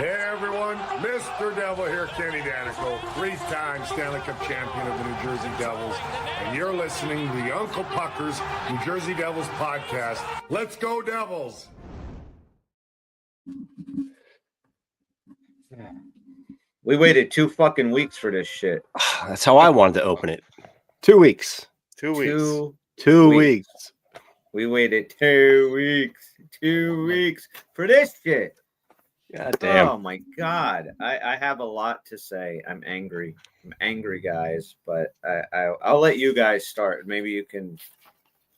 Hey everyone, Mr. Devil here, Kenny Danico, 3-time Stanley Cup champion of the New Jersey Devils, and you're listening to the Uncle Puckers New Jersey Devils podcast. Let's go Devils! We waited 2 fucking weeks for this shit. That's how I wanted to open it. 2 weeks. 2 weeks. 2 weeks. We waited 2 weeks. 2 weeks for this shit. God damn. Oh my god. I have a lot to say. I'm angry. I'm angry, guys. But I'll let you guys start. Maybe you can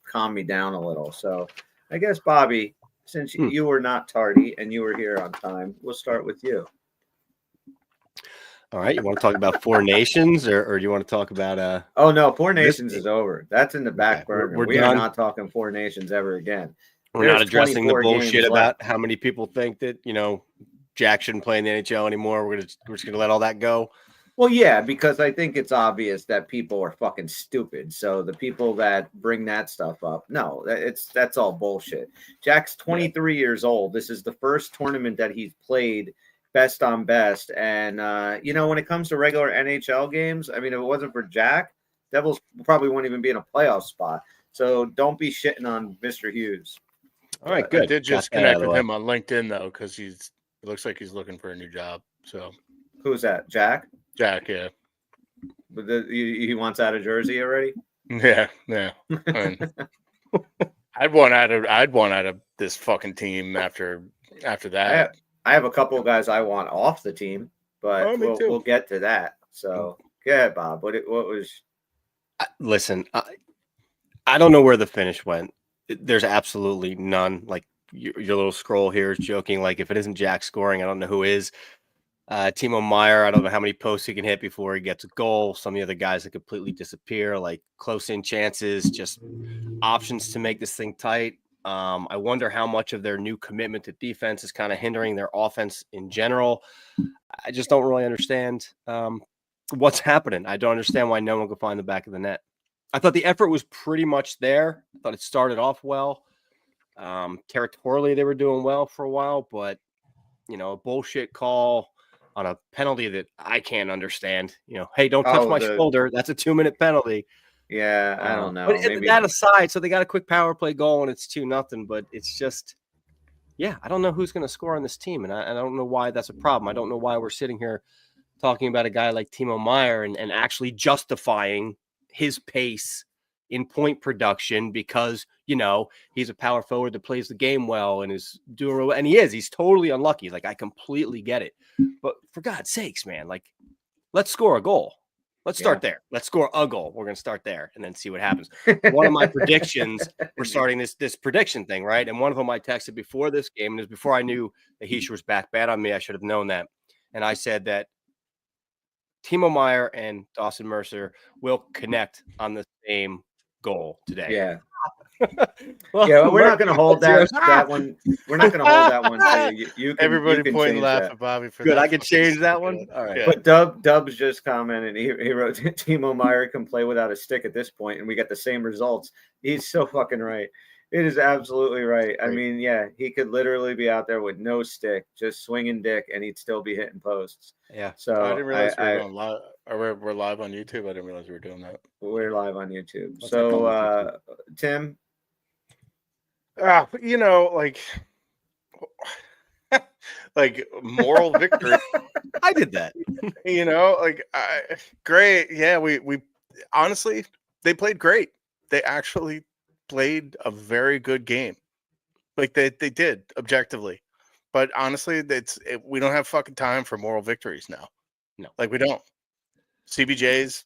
calm me down a little. So I guess, Bobby, since you were not tardy and you were here on time, we'll start with you. All right. You want to talk about Four Nations or do you want to talk about Oh no, Four Nations is over. That's in the back burner. We're We done. are not talking Four Nations ever again. We're not addressing the 24 bullshit games about left. how many people think that, Jack shouldn't play in the NHL anymore. We're just gonna let all that go. Well, yeah, because I think it's obvious that people are fucking stupid. So the people that bring that stuff up, no, that's all bullshit. Jack's 23 years old. This is the first tournament that he's played best on best. And, when it comes to regular NHL games, I mean, if it wasn't for Jack, Devils probably wouldn't even be in a playoff spot. So don't be shitting on Mr. Hughes. All right, good. I did just Got that out connect of the with way. him on LinkedIn though, because it looks like he's looking for a new job. So Who's that? Jack? Jack, yeah, But he wants out of Jersey already? yeah. And I'd want out of this fucking team after that. I have a couple of guys I want off the team, but Oh, me too. we'll get to that. So, go ahead, Bob. What was? Listen, I don't know where the finish went. There's absolutely none. Like your little scroll here is joking. Like if it isn't Jack scoring, I don't know who is. Timo Meyer, I don't know how many posts he can hit before he gets a goal. Some of the other guys that completely disappear, like close-in chances, just options to make this thing tight. I wonder how much of their new commitment to defense is kind of hindering their offense in general. I just don't really understand what's happening. I don't understand why no one could find the back of the net. I thought the effort was pretty much there. I thought it started off well. Territorially, they were doing well for a while, but, a bullshit call on a penalty that I can't understand. Hey, don't touch my shoulder. That's a 2-minute penalty. Yeah, I don't know. But Maybe that aside, so they got a quick power play goal and it's 2-0. But it's just, I don't know who's going to score on this team, and I don't know why that's a problem. I don't know why we're sitting here talking about a guy like Timo Meyer and actually justifying his pace in point production because, he's a power forward that plays the game well and is doing real well. And he's totally unlucky. Like, I completely get it. But for God's sakes, man, like, let's score a goal. Let's start there. Let's score a goal. We're going to start there and then see what happens. One of my predictions, we're starting this prediction thing, right? And one of them I texted before this game, and it was before I knew that Hischier was back bad on me. I should have known that. And I said that Timo Meyer and Dawson Mercer will connect on the same goal today. Yeah. Well, We're not going to hold that one. We're not going to hold that one. To you can, Everybody you can point and change laugh that. at Bobby for Good. that. I could change that one. All right. Yeah. But Dubs just commented. He wrote, Timo Meyer can play without a stick at this point, and we get the same results. He's so fucking right. It is absolutely right. I mean, he could literally be out there with no stick, just swinging dick, and he'd still be hitting posts. Yeah. So I didn't realize we were going live. We're live on YouTube. I didn't realize we were doing that. We're live on YouTube. What's that called? Tim. Like moral victory. I did that. Great. Yeah, we honestly, they played great. They actually played a very good game. Like they did objectively. But honestly, we don't have fucking time for moral victories now. No. Like we don't. CBJ's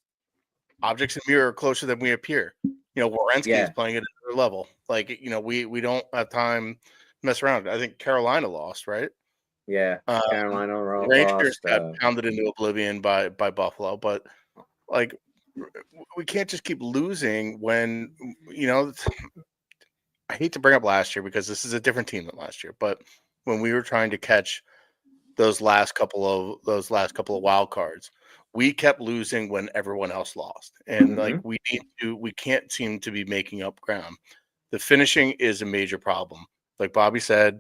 objects in mirror are closer than we appear. Werenski is playing at another level. Like, we don't have time to mess around. I think Carolina lost, right? Yeah, Carolina Rangers lost. got pounded into oblivion by Buffalo, but like we can't just keep losing when I hate to bring up last year because this is a different team than last year, but when we were trying to catch those last couple of wild cards, we kept losing when everyone else lost. And we can't seem to be making up ground. The finishing is a major problem. Like Bobby said,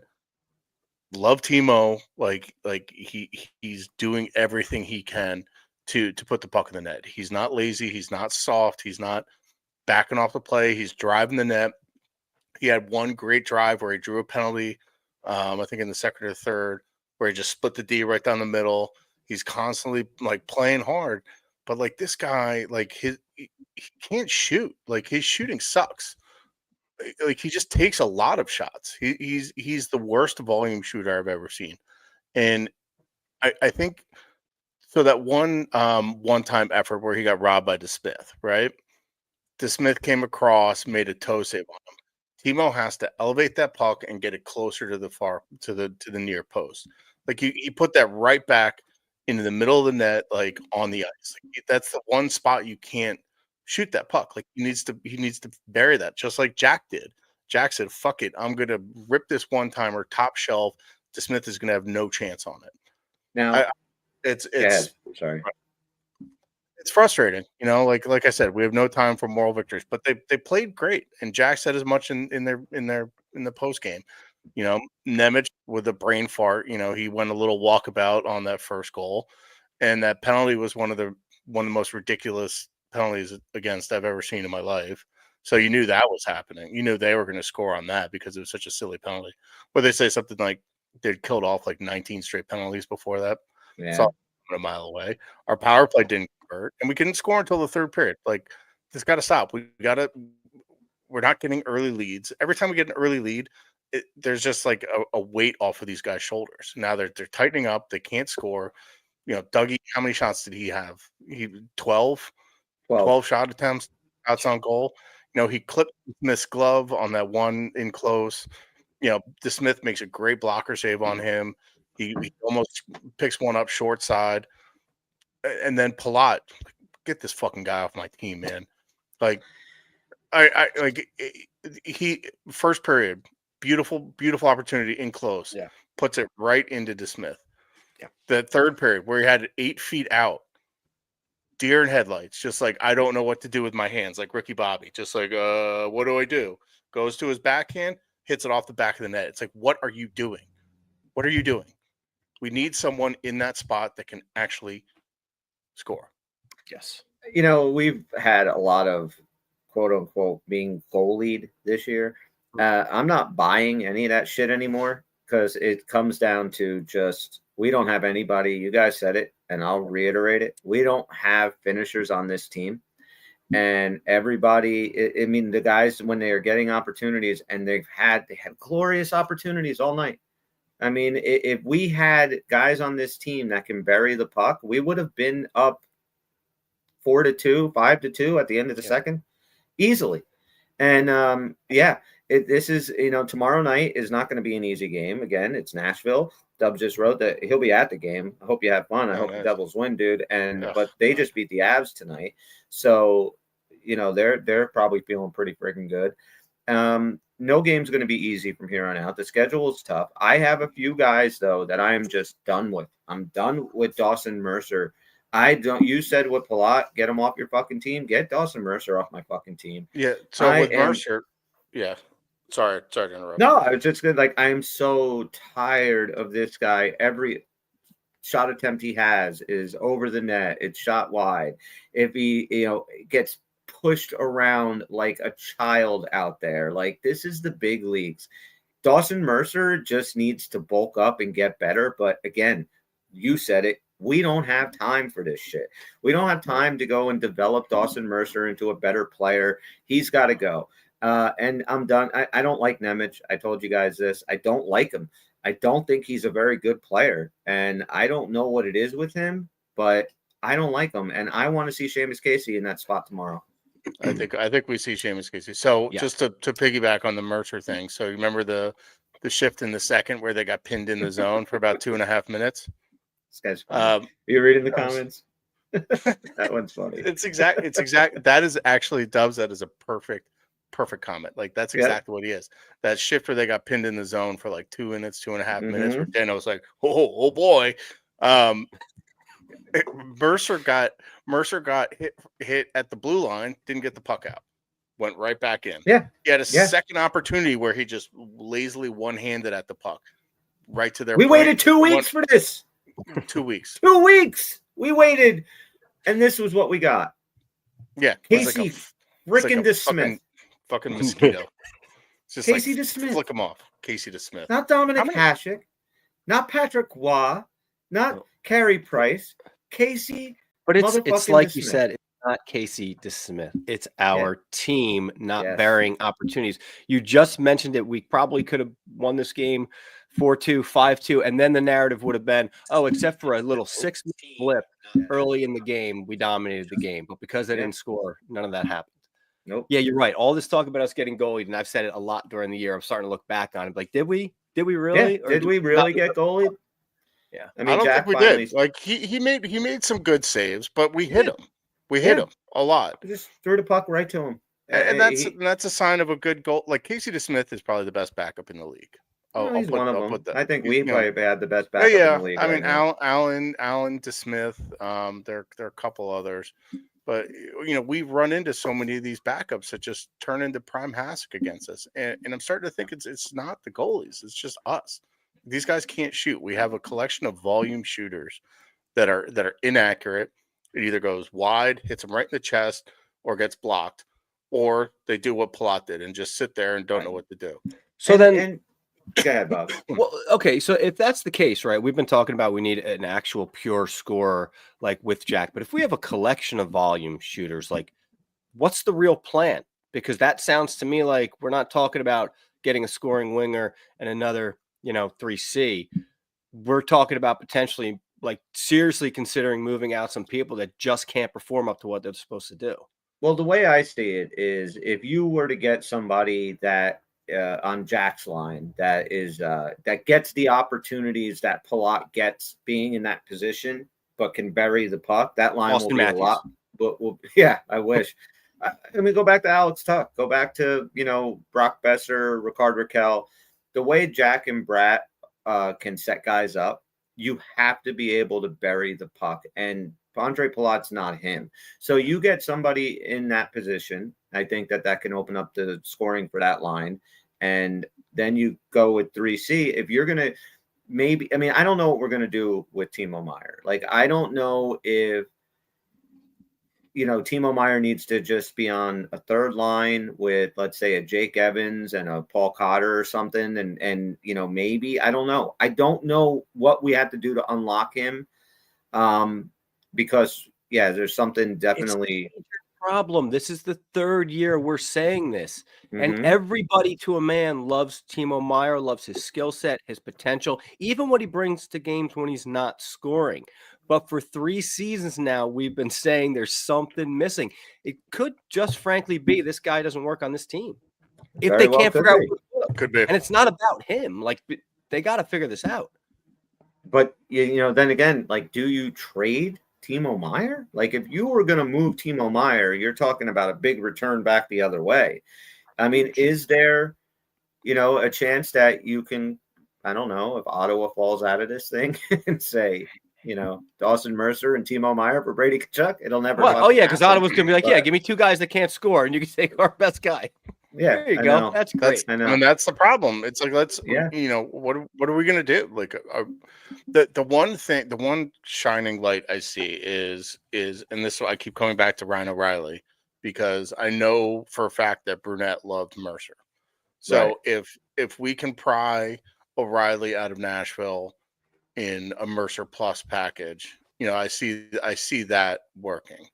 love Timo. Like he's doing everything he can to put the puck in the net. He's not lazy. He's not soft. He's not backing off the play. He's driving the net. He had one great drive where he drew a penalty, I think in the second or third, where he just split the D right down the middle. He's constantly like playing hard, but like this guy, like he can't shoot. Like his shooting sucks. Like he just takes a lot of shots. He's the worst volume shooter I've ever seen, and I think so. That one time effort where he got robbed by DeSmith, right? DeSmith came across, made a toe save on him. Timo has to elevate that puck and get it closer to the near post. Like you put that right back into the middle of the net, like on the ice. Like, that's the one spot you can't shoot that puck. Like he needs to bury that, just like Jack did. Jack said, "Fuck it, I'm gonna rip this one timer top shelf. DeSmith is gonna have no chance on it." Now, It's sorry. it's frustrating, like I said, we have no time for moral victories, but they played great, and Jack said as much in the post game. Nemec with a brain fart, he went a little walkabout on that first goal, and that penalty was one of the most ridiculous penalties against I've ever seen in my life. So you knew that was happening. You knew they were going to score on that because it was such a silly penalty. Where they say something like they'd killed off like 19 straight penalties before that. Yeah. It's all a mile away. Our power play didn't convert, and we couldn't score until the third period. Like this got to stop. We're not getting early leads. Every time we get an early lead, there's just like a weight off of these guys' shoulders. Now they're tightening up. They can't score. Dougie, how many shots did he have? 12 shot attempts outside on goal. He clipped Smith's glove on that one in close. DeSmith makes a great blocker save on him. He almost picks one up short side. And then Palat, get this fucking guy off my team, man. Like, I like he first period, beautiful opportunity in close. Yeah. Puts it right into DeSmith. Yeah. The third period where he had it 8 feet out, deer in headlights, just like I don't know what to do with my hands, like Ricky Bobby, just like what do I do? Goes to his backhand, hits it off the back of the net. It's like, what are you doing? What are you doing? We need someone in that spot that can actually score. Yes. We've had a lot of quote unquote being goalied this year. I'm not buying any of that shit anymore because it comes down to just we don't have anybody. You guys said it, and I'll reiterate it. We don't have finishers on this team. And everybody, the guys, when they are getting opportunities and they had glorious opportunities all night. I mean, if we had guys on this team that can bury the puck, we would have been up 4-2, 5-2 at the end of the second easily. And this is, tomorrow night is not going to be an easy game. Again, it's Nashville. Dub just wrote that he'll be at the game. I hope you have fun. I hope the Devils win, dude. But they just beat the Avs tonight. So, they're probably feeling pretty freaking good. No game's going to be easy from here on out. The schedule is tough. I have a few guys, though, that I am just done with. I'm done with Dawson Mercer. You said with Palat, get him off your fucking team. Get Dawson Mercer off my fucking team. Yeah. So with Mercer, yeah. Sorry to interrupt. No, I was just good. Like, I am so tired of this guy. Every shot attempt he has is over the net. It's shot wide. If he, gets pushed around like a child out there, like this is the big leagues. Dawson Mercer just needs to bulk up and get better. But again, you said it. We don't have time for this shit. We don't have time to go and develop Dawson Mercer into a better player. He's got to go. And I'm done. I don't like Nemec. I told you guys this. I don't like him. I don't think he's a very good player. And I don't know what it is with him, but I don't like him. And I want to see Seamus Casey in that spot tomorrow. I think we see Seamus Casey. So just to piggyback on the Mercer thing. So you remember the shift in the second where they got pinned in the zone for about 2.5 minutes? This guy's funny. Are you reading the comments? That one's funny. It's exact. That is actually Dubs. That is a perfect comment. Like that's exactly what he is. That shift where they got pinned in the zone for like 2 minutes, 2.5 minutes. Where Dano was like, oh boy. Mercer got hit at the blue line, didn't get the puck out, went right back in. Yeah, he had a second opportunity where he just lazily one-handed at the puck. right to their. We point. waited 2 weeks for this. 2 weeks. 2 weeks. We waited, and this was what we got. Yeah, Casey freaking DeSmith. fucking mosquito. It's just Casey like DeSmith. flick him off. Casey DeSmith. Not Dominic How many- Hasek, not Patrick Waugh, not Carey Price. Casey. But it's Motherfucking like you DeSmith. said, it's not Casey DeSmith. It's our team not Yes. bearing opportunities. You just mentioned it. We probably could have won this game 4-2, 5-2, and then the narrative would have been, oh, except for a little 6-minute blip early in the game, we dominated the game. But because they didn't score, none of that happened. Nope. Yeah, you're right. All this talk about us getting goalied, and I've said it a lot during the year. I'm starting to look back on it. Like, did we? Did we really? Yeah. Did we really get goalied? Yeah. I I mean, don't Jack think we finally did. Like he made some good saves, but we hit him. We hit him a lot. just threw the puck right to him. And that's a sign of a good goal. Like Casey DeSmith is probably the best backup in the league. He's one of I'll them. put that. I think He's, we you know, probably had the best backup yeah. in the league. I right mean, now. Alan DeSmith. There are a couple others, but we've run into so many of these backups that just turn into prime Hasek against us. And I'm starting to think it's not the goalies. It's just us. These guys can't shoot. We have a collection of volume shooters that are inaccurate. It either goes wide, hits them right in the chest, or gets blocked, or they do what Palat did and just sit there and don't know what to do. So And go ahead, Bob. well, okay. So if that's the case, right, we've been talking about we need an actual pure scorer like with Jack. But if we have a collection of volume shooters, like what's the real plan? Because that sounds to me like we're not talking about getting a scoring winger and another, 3C. We're talking about potentially like seriously considering moving out some people that just can't perform up to what they're supposed to do. Well, the way I see it is if you were to get somebody that on Jack's line that is that gets the opportunities that Palat gets being in that position, but can bury the puck, that line Austin will be Matthews. a lot. But yeah, I wish. I mean, go back to Alex Tuck. Go back to Brock Besser, Ricard Raquel. The way Jack and Brat can set guys up, you have to be able to bury the puck. And Andre Palat's not him. So you get somebody in that position. I think that can open up the scoring for that line. And then you go with 3C. If you're going to I don't know what we're going to do with Timo Meier. Like, I don't know if, Timo Meier needs to just be on a third line with, let's say, a Jake Evans and a Paul Cotter or something. And maybe, I don't know. I don't know what we have to do to unlock him. Because there's something definitely Problem. This is the third year we're saying this, and everybody to a man loves Timo Meier, loves his skill set, his potential, even what he brings to games when he's not scoring. But for 3 seasons now, we've been saying there's something missing. It could just frankly be this guy doesn't work on this team. If Very they well can't could figure be. out, Could be. and it's not about him. Like they got to figure this out. But then again, like, do you trade Timo Meier? Like, if you were going to move Timo Meier, you're talking about a big return back the other way. I mean, is there, a chance that you can, I don't know, if Ottawa falls out of this thing and say, Dawson Mercer and Timo Meier for Brady Tkachuk? It'll never. Well, oh yeah, because happen. Ottawa's gonna be like, But, give me 2 guys that can't score, and you can take our best guy. Yeah, There you I go. know. That's great. I know. And that's the problem. It's like, what are we going to do? Like the one shining light I see is, and this, I keep coming back to Ryan O'Reilly because I know for a fact that Brunette loved Mercer. So Right. if we can pry O'Reilly out of Nashville in a Mercer plus package, I see that working.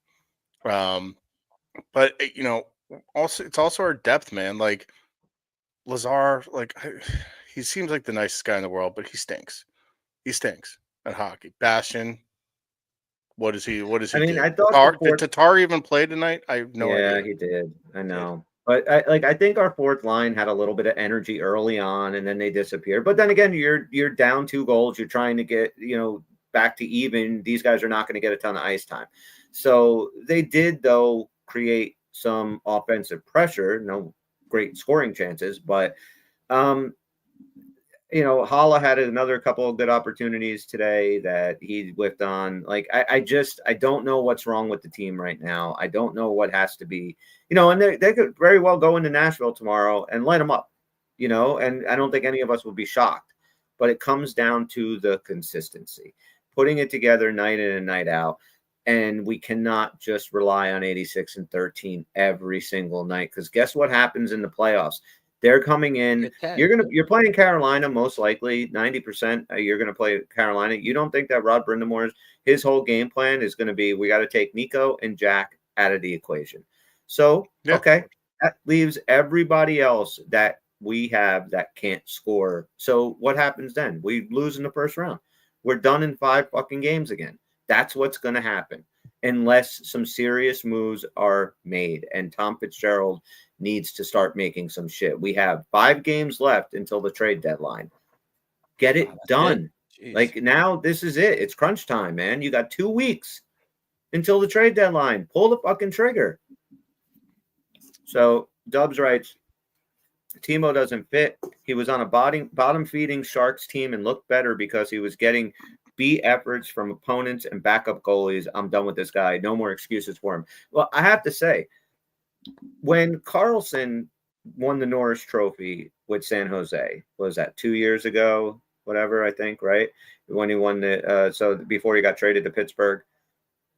But also it's also our depth, man. Like Lazar, like he seems like the nicest guy in the world, but he stinks. He stinks at hockey. Bastion, what is he? I mean, do? I thought Tatar, the fourth- did Tatar even play tonight? I have no yeah, idea. he did. I know. But I think our fourth line had a little bit of energy early on, and then they disappeared. But then again, you're down 2 goals. You're trying to get back to even. These guys are not going to get a ton of ice time. So they did, though, create some offensive pressure. No great scoring chances, but Hala had another couple of good opportunities today that he whiffed on. Like, I don't know what's wrong with the team right now. I don't know what has to be, and they could very well go into Nashville tomorrow and light them up, and I don't think any of us will be shocked. but it comes down to the consistency, putting it together night in and night out. And we cannot just rely on 86 and 13 every single night, because guess what happens in the playoffs? They're coming in. You're playing Carolina most likely 90%. You're going to play Carolina. You don't think that Rod Brindamore's his whole game plan is going to be, we got to take Nico and Jack out of the equation. So okay, that leaves everybody else that we have that can't score. So what happens then? We lose in the first round. We're done in 5 fucking games again. That's what's going to happen unless some serious moves are made. And Tom Fitzgerald needs to start making some shit. We have 5 games left until the trade deadline. Get it done. Like, now this is it. It's crunch time, man. You got 2 weeks until the trade deadline. Pull the fucking trigger. So Dubs writes, Timo doesn't fit. He was on a bottom feeding Sharks team and looked better because he was getting B efforts from opponents and backup goalies. I'm done with this guy. No more excuses for him. Well, I have to say, when Carlson won the Norris Trophy with San Jose, what was that, 2 years ago? Whatever, I think, right? When he won so before he got traded to Pittsburgh.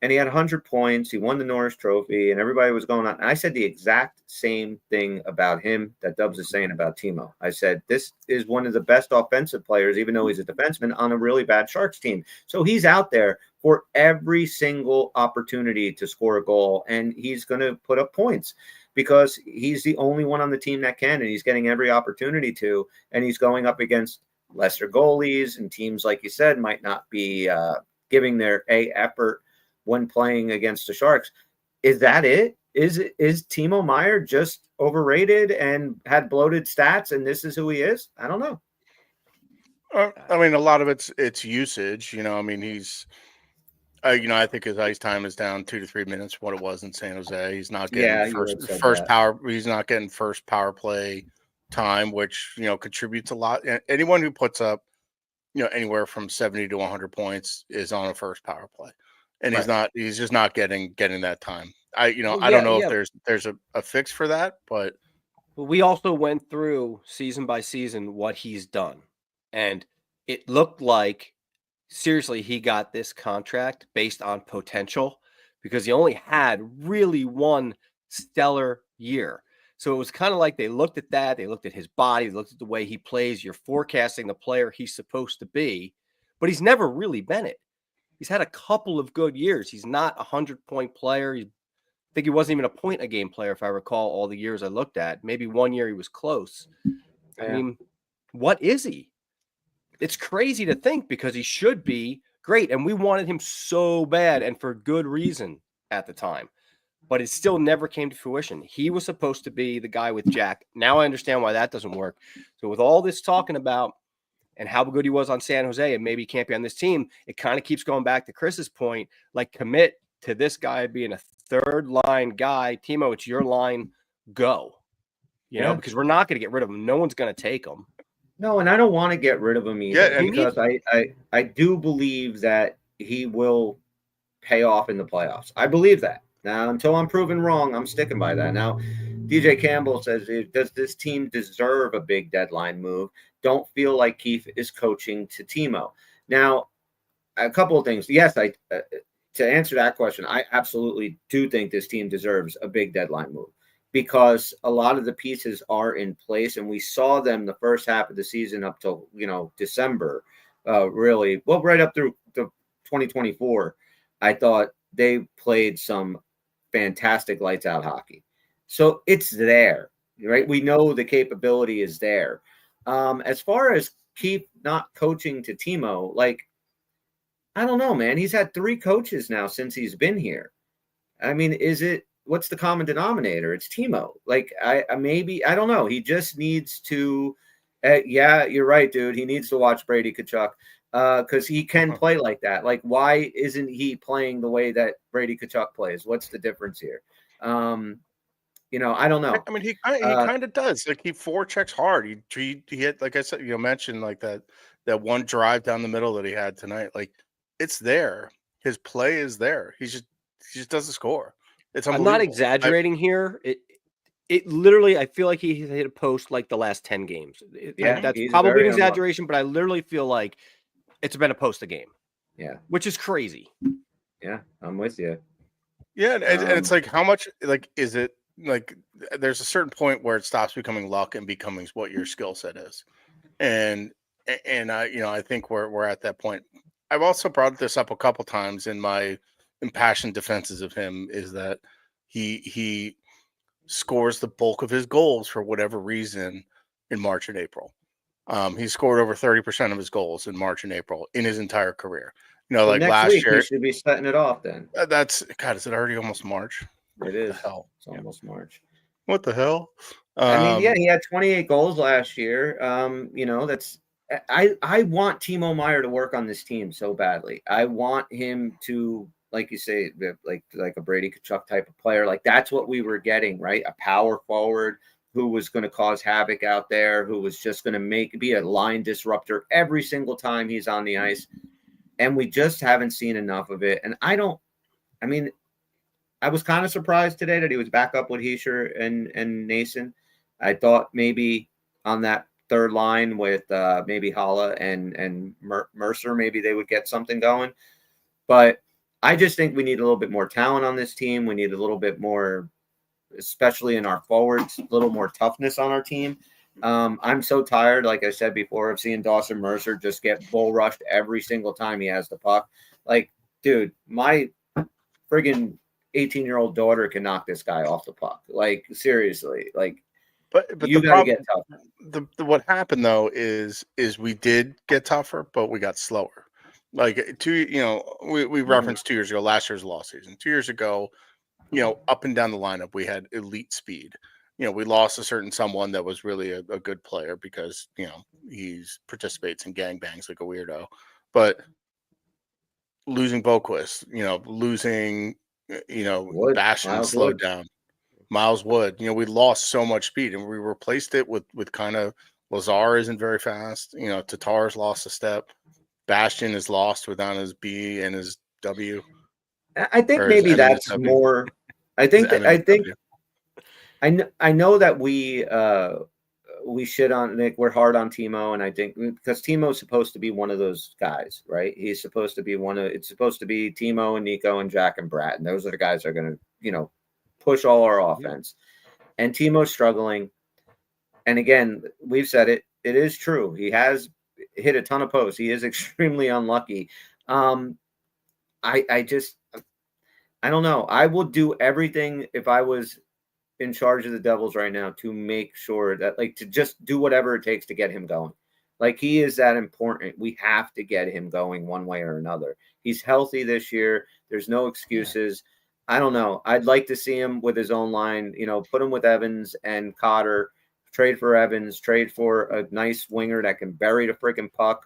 And he had 100 points. He won the Norris Trophy, and everybody was going on. And I said the exact same thing about him that Dubs is saying about Timo. I said, this is one of the best offensive players, even though he's a defenseman, on a really bad Sharks team. So he's out there for every single opportunity to score a goal, and he's going to put up points because he's the only one on the team that can, and he's getting every opportunity to, and he's going up against lesser goalies, and teams, like you said, might not be giving their A effort when playing against the Sharks. Is that it? Is Timo Meier just overrated and had bloated stats, and this is who he is? I don't know. I mean, a lot of it's usage. You know, I mean, he's, I think his ice time is down 2 to 3 minutes from what it was in San Jose. He's not getting He's not getting first power play time, which contributes a lot. Anyone who puts up anywhere from 70 to 100 points is on a first power play. And he's just not getting that time. I don't know if there's a fix for that, but we also went through season by season what he's done. And it looked like, seriously, he got this contract based on potential because he only had really one stellar year. So it was kind of like they looked at that. They looked at his body. They looked at the way he plays. You're forecasting the player he's supposed to be, but he's never really been it. He's had a couple of good years. He's not a 100-point player. I think he wasn't even a point-a-game player, if I recall all the years I looked at. Maybe 1 year he was close. Yeah. I mean, what is he? It's crazy to think because he should be great, and we wanted him so bad and for good reason at the time. But it still never came to fruition. He was supposed to be the guy with Jack. Now I understand why that doesn't work. So with all this talking about and how good he was on San Jose and maybe he can't be on this team, it kind of keeps going back to Chris's point, like commit to this guy being a third line guy. Timo, it's your line, go. You know, because we're not going to get rid of him. No one's going to take him. No, and I don't want to get rid of him either because I do believe that he will pay off in the playoffs. I believe that. Now, until I'm proven wrong, I'm sticking by that. Now, DJ Campbell says, does this team deserve a big deadline move? Don't feel like Keefe is coaching to Timo. Now, a couple of things. Yes, to answer that question, I absolutely do think this team deserves a big deadline move because a lot of the pieces are in place, and we saw them the first half of the season up till, December, really. Well, right up through to 2024, I thought they played some fantastic lights out hockey. So it's there, right? We know the capability is there. As far as Keefe not coaching to Timo, I don't know, man. He's had 3 coaches now since he's been here. I mean, what's the common denominator? It's Timo. I don't know. He just needs to, yeah, you're right, dude. He needs to watch Brady Tkachuk because he can play like that. Why isn't he playing the way that Brady Tkachuk plays? What's the difference here? I don't know. I mean, he kind of does. He forechecks hard. He had, like I said, mentioned that one drive down the middle that he had tonight. It's there. His play is there. He just doesn't score. It's I'm not exaggerating here. It literally, I feel like he hit a post like the last 10 games. Yeah, That's he's probably very an unlucky. exaggeration, but I literally feel like it's been a post a game, Yeah, which is crazy. yeah, I'm with you. Yeah, and it's like how much like is it like there's a certain point where it stops becoming luck and becoming what your skill set is, and I I think we're at that point. I've also brought this up a couple times in my impassioned defenses of him is that he scores the bulk of his goals for whatever reason in March and April. He scored over 30% of his goals in March and April in his entire career. So Like next last week year, he should be setting it off. Then that's God. Is it already almost March? it What is. the hell? It's almost March. What the hell? I mean, yeah, he had 28 goals last year. That's I want Timo Meyer to work on this team so badly. I want him to, like you say, like a Brady Tkachuk type of player. Like that's what we were getting, right? A power forward who was going to cause havoc out there, who was just going to be a line disruptor every single time he's on the ice. And we just haven't seen enough of it. And I was kind of surprised today that he was back up with Heischer and Nason. I thought maybe on that third line with maybe Hala and Mercer, maybe they would get something going. But I just think we need a little bit more talent on this team. We need a little bit more, especially in our forwards, a little more toughness on our team. I'm so tired, like I said before, of seeing Dawson Mercer just get bull rushed every single time he has the puck. Like, dude, my friggin' 18-year-old daughter can knock this guy off the puck. Like, seriously, like, But you the got to problem, get tougher. what happened though is we did get tougher, but we got slower. Like we referenced 2 years ago, last year's lost season. 2 years ago, up and down the lineup, we had elite speed. We lost a certain someone that was really a good player because he participates in gangbangs like a weirdo. But losing Boquist, losing Wood, Bastion Miles slowed Wood. down. Miles Wood, we lost so much speed and we replaced it with kind of Lazar isn't very fast. Tatar's lost a step. Bastion is lost without his B and his W. I think Or his maybe M and his that's W. more. I think that I know that we shit on Nick. We're hard on Timo, and I think because Timo's supposed to be one of those guys, right? He's supposed to be it's supposed to be Timo and Nico and Jack and Brad, and those are the guys that are going to, push all our offense. And Timo's struggling. And again, we've said it. It is true. He has hit a ton of posts. He is extremely unlucky. I don't know. I would do everything if I was in charge of the Devils right now to make sure that, like, to just do whatever it takes to get him going. Like, he is that important. We have to get him going one way or another. He's healthy this year. There's no excuses. I don't know. I'd like to see him with his own line, put him with Evans and Cotter, trade for Evans, trade for a nice winger that can bury the freaking puck,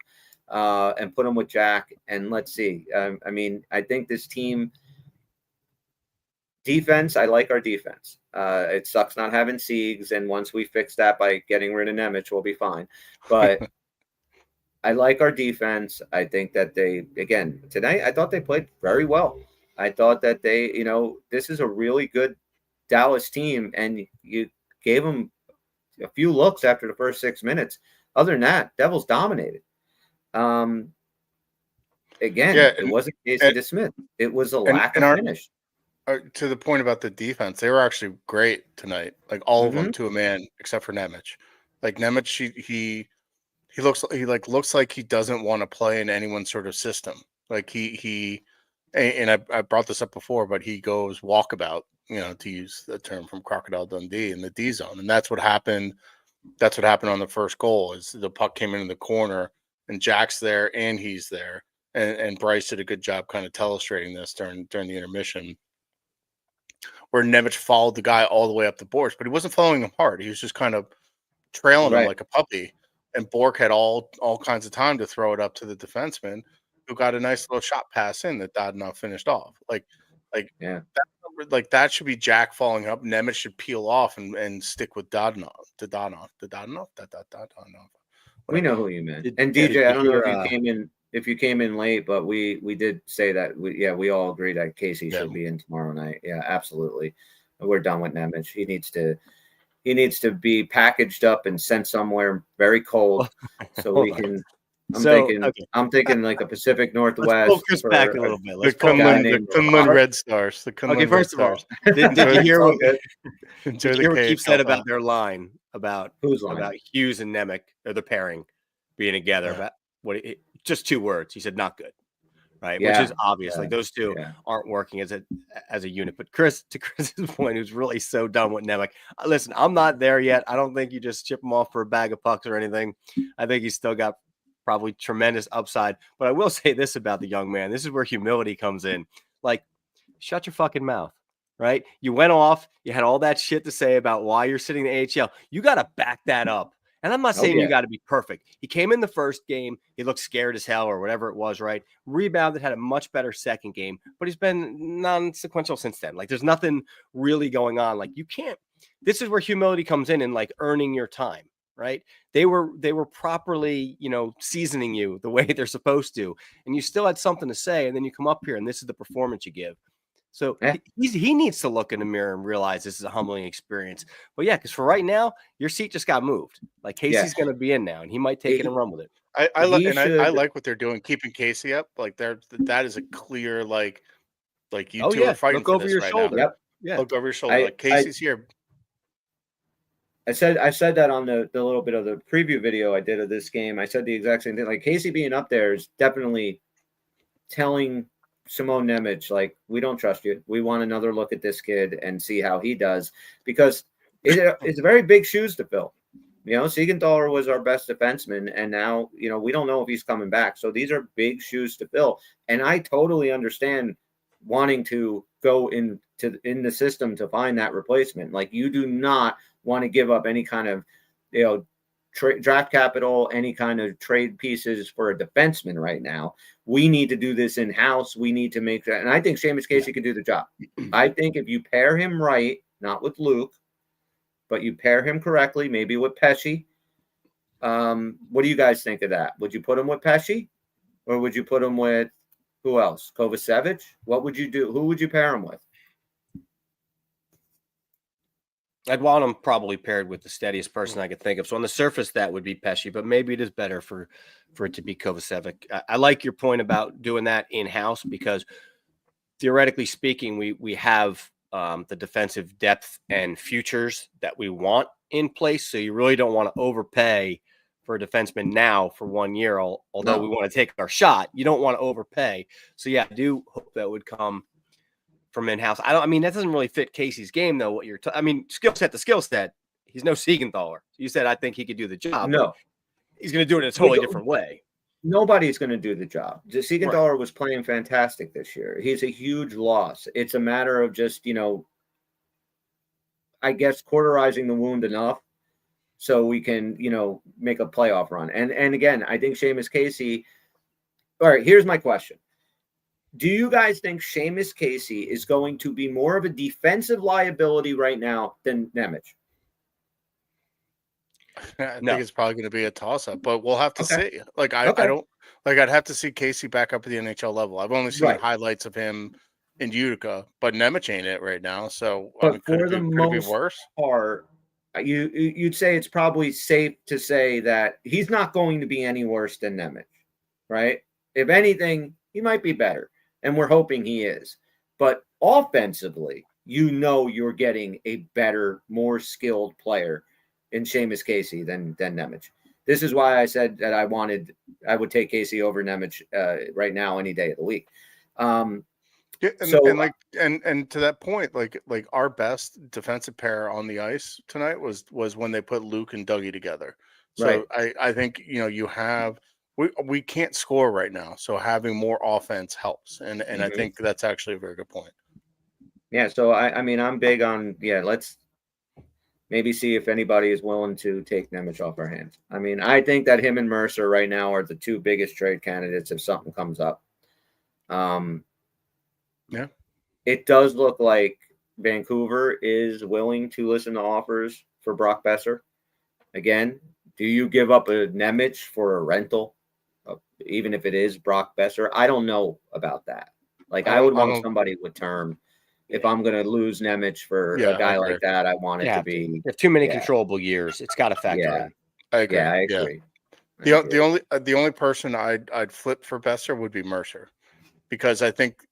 and put him with Jack. And let's see. I think this team defense, I like our defense. It sucks not having Siegs, and once we fix that by getting rid of Nemec, we'll be fine. But I like our defense. I think that tonight, I thought they played very well. I thought that this is a really good Dallas team, and you gave them a few looks after the first 6 minutes. Other than that, Devils dominated. It wasn't Casey DeSmith. It was a lack of finish. To the point about the defense, they were actually great tonight. Like all of them to a man, except for Nemec. Like Nemec, he looks like he doesn't want to play in anyone's sort of system. Like I brought this up before, but he goes walkabout, to use the term from Crocodile Dundee in the D zone. And that's what happened. That's what happened on the first goal is the puck came into the corner and Jack's there and he's there. And Bryce did a good job kind of illustrating this during the intermission, where Nemec followed the guy all the way up the boards, but he wasn't following him hard. He was just kind of trailing him like a puppy. And Bork had all kinds of time to throw it up to the defenseman, who got a nice little shot pass in that Dadonov finished off. That should be Jack falling up. Nemec should peel off and stick with Dadonov. We know who you meant. And DJ, I don't know if you came in late, but we did say that we all agree that Casey should be in tomorrow night. Yeah, absolutely. We're done with Nemec. he needs to be packaged up and sent somewhere very cold so we can. Okay. I'm thinking like a Pacific Let's Northwest. pull Chris back a little bit. The Let's pull him guy back. Kunlun, named the Kunlun Red Stars. The Kunlun Okay, Red first of all, Stars. did you hear what Enjoy did the you hear what Keith said KHL about their line about Whose line? about Hughes and Nemec or the pairing being together? Yeah. About just 2 words. He said not good, right? Which Yeah, is obvious. yeah, Like those two yeah. aren't working as a unit. But Chris, to Chris's point, who's really so done with Nemec. Listen, I'm not there yet. I don't think you just ship him off for a bag of pucks or anything. I think he's still got probably tremendous upside. But I will say this about the young man. This is where humility comes in. Like, shut your fucking mouth, right? You went off. You had all that shit to say about why you're sitting in the AHL. You got to back that up. And I'm not saying you got to be perfect. He came in the first game. He looked scared as hell or whatever it was, right? Rebounded, had a much better second game, but he's been non-sequential since then. Like, there's nothing really going on. Like, you can't. This is where humility comes in and like earning your time. Right? They were properly, seasoning you the way they're supposed to, and you still had something to say, and then you come up here and this is the performance you give. So he needs to look in the mirror and realize this is a humbling experience. But yeah, because for right now, your seat just got moved. Like Casey's going to be in now, and he might take it and run with it. I like what they're doing, keeping Casey up. Like that is a clear like you two are fighting. Look over your shoulder. Now. Yep. Yeah, look over your shoulder. Like Casey's here. I said that on the little bit of the preview video I did of this game. I said the exact same thing. Like Casey being up there is definitely telling Simon Nemec, like, we don't trust you. We want another look at this kid and see how he does, because it's very big shoes to fill. Siegenthaler was our best defenseman, and now, we don't know if he's coming back. So these are big shoes to fill. And I totally understand wanting to go in the system to find that replacement. Like, you do not want to give up any kind of, draft capital, any kind of trade pieces for a defenseman right now. We need to do this in-house. We need to make that. And I think Seamus Casey can do the job. I think if you pair him right, not with Luke, but you pair him correctly, maybe with Pesce. What do you guys think of that? Would you put him with Pesce? Or would you put him with who else? Kovacevic? What would you do? Who would you pair him with? I'd want him probably paired with the steadiest person I could think of. So on the surface, that would be Pesce, but maybe it is better for it to be Kovacevic. I like your point about doing that in-house, because theoretically speaking, we have the defensive depth and futures that we want in place. So you really don't want to overpay for a defenseman now for 1 year, although we want to take our shot. You don't want to overpay. So yeah, I do hope that would come from in-house. That doesn't really fit Casey's game, though. Skill set. He's no Siegenthaler. You said I think he could do the job. No, he's going to do it in a totally different way. Nobody's going to do the job. Siegenthaler was playing fantastic this year. He's a huge loss. It's a matter of just, I guess, cauterizing the wound enough so we can, make a playoff run. And again, I think Seamus Casey. All right, here's my question. Do you guys think Seamus Casey is going to be more of a defensive liability right now than Nemec? I think it's probably going to be a toss-up, but we'll have to see. Like I don't like. I'd have to see Casey back up at the NHL level. I've only seen highlights of him in Utica, but Nemec ain't it right now. So but for the most part, you'd say it's probably safe to say that he's not going to be any worse than Nemec, right? If anything, he might be better. And we're hoping he is. But offensively, you're getting a better, more skilled player in Seamus Casey than Nemec. This is why I said that I would take Casey over Nemec right now any day of the week. And to that point, like our best defensive pair on the ice tonight was when they put Luke and Dougie together. So I think you have. We can't score right now, so having more offense helps, and I think that's actually a very good point. Yeah, so I'm big on let's maybe see if anybody is willing to take Nemec off our hands. I think that him and Mercer right now are the two biggest trade candidates if something comes up. It does look like Vancouver is willing to listen to offers for Brock Boeser. Again, do you give up a Nemec for a rental? Even if it is Brock Boeser, I don't know about that. Like, I would want somebody with term if I'm going to lose Nemec for Yeah, a guy I agree. like that, I want it You to have to. be. You have too many yeah. controllable years. It's got to factor Yeah. in. I agree. Yeah, I agree. I The agree. the only person I'd flip for Besser would be Mercer, because I think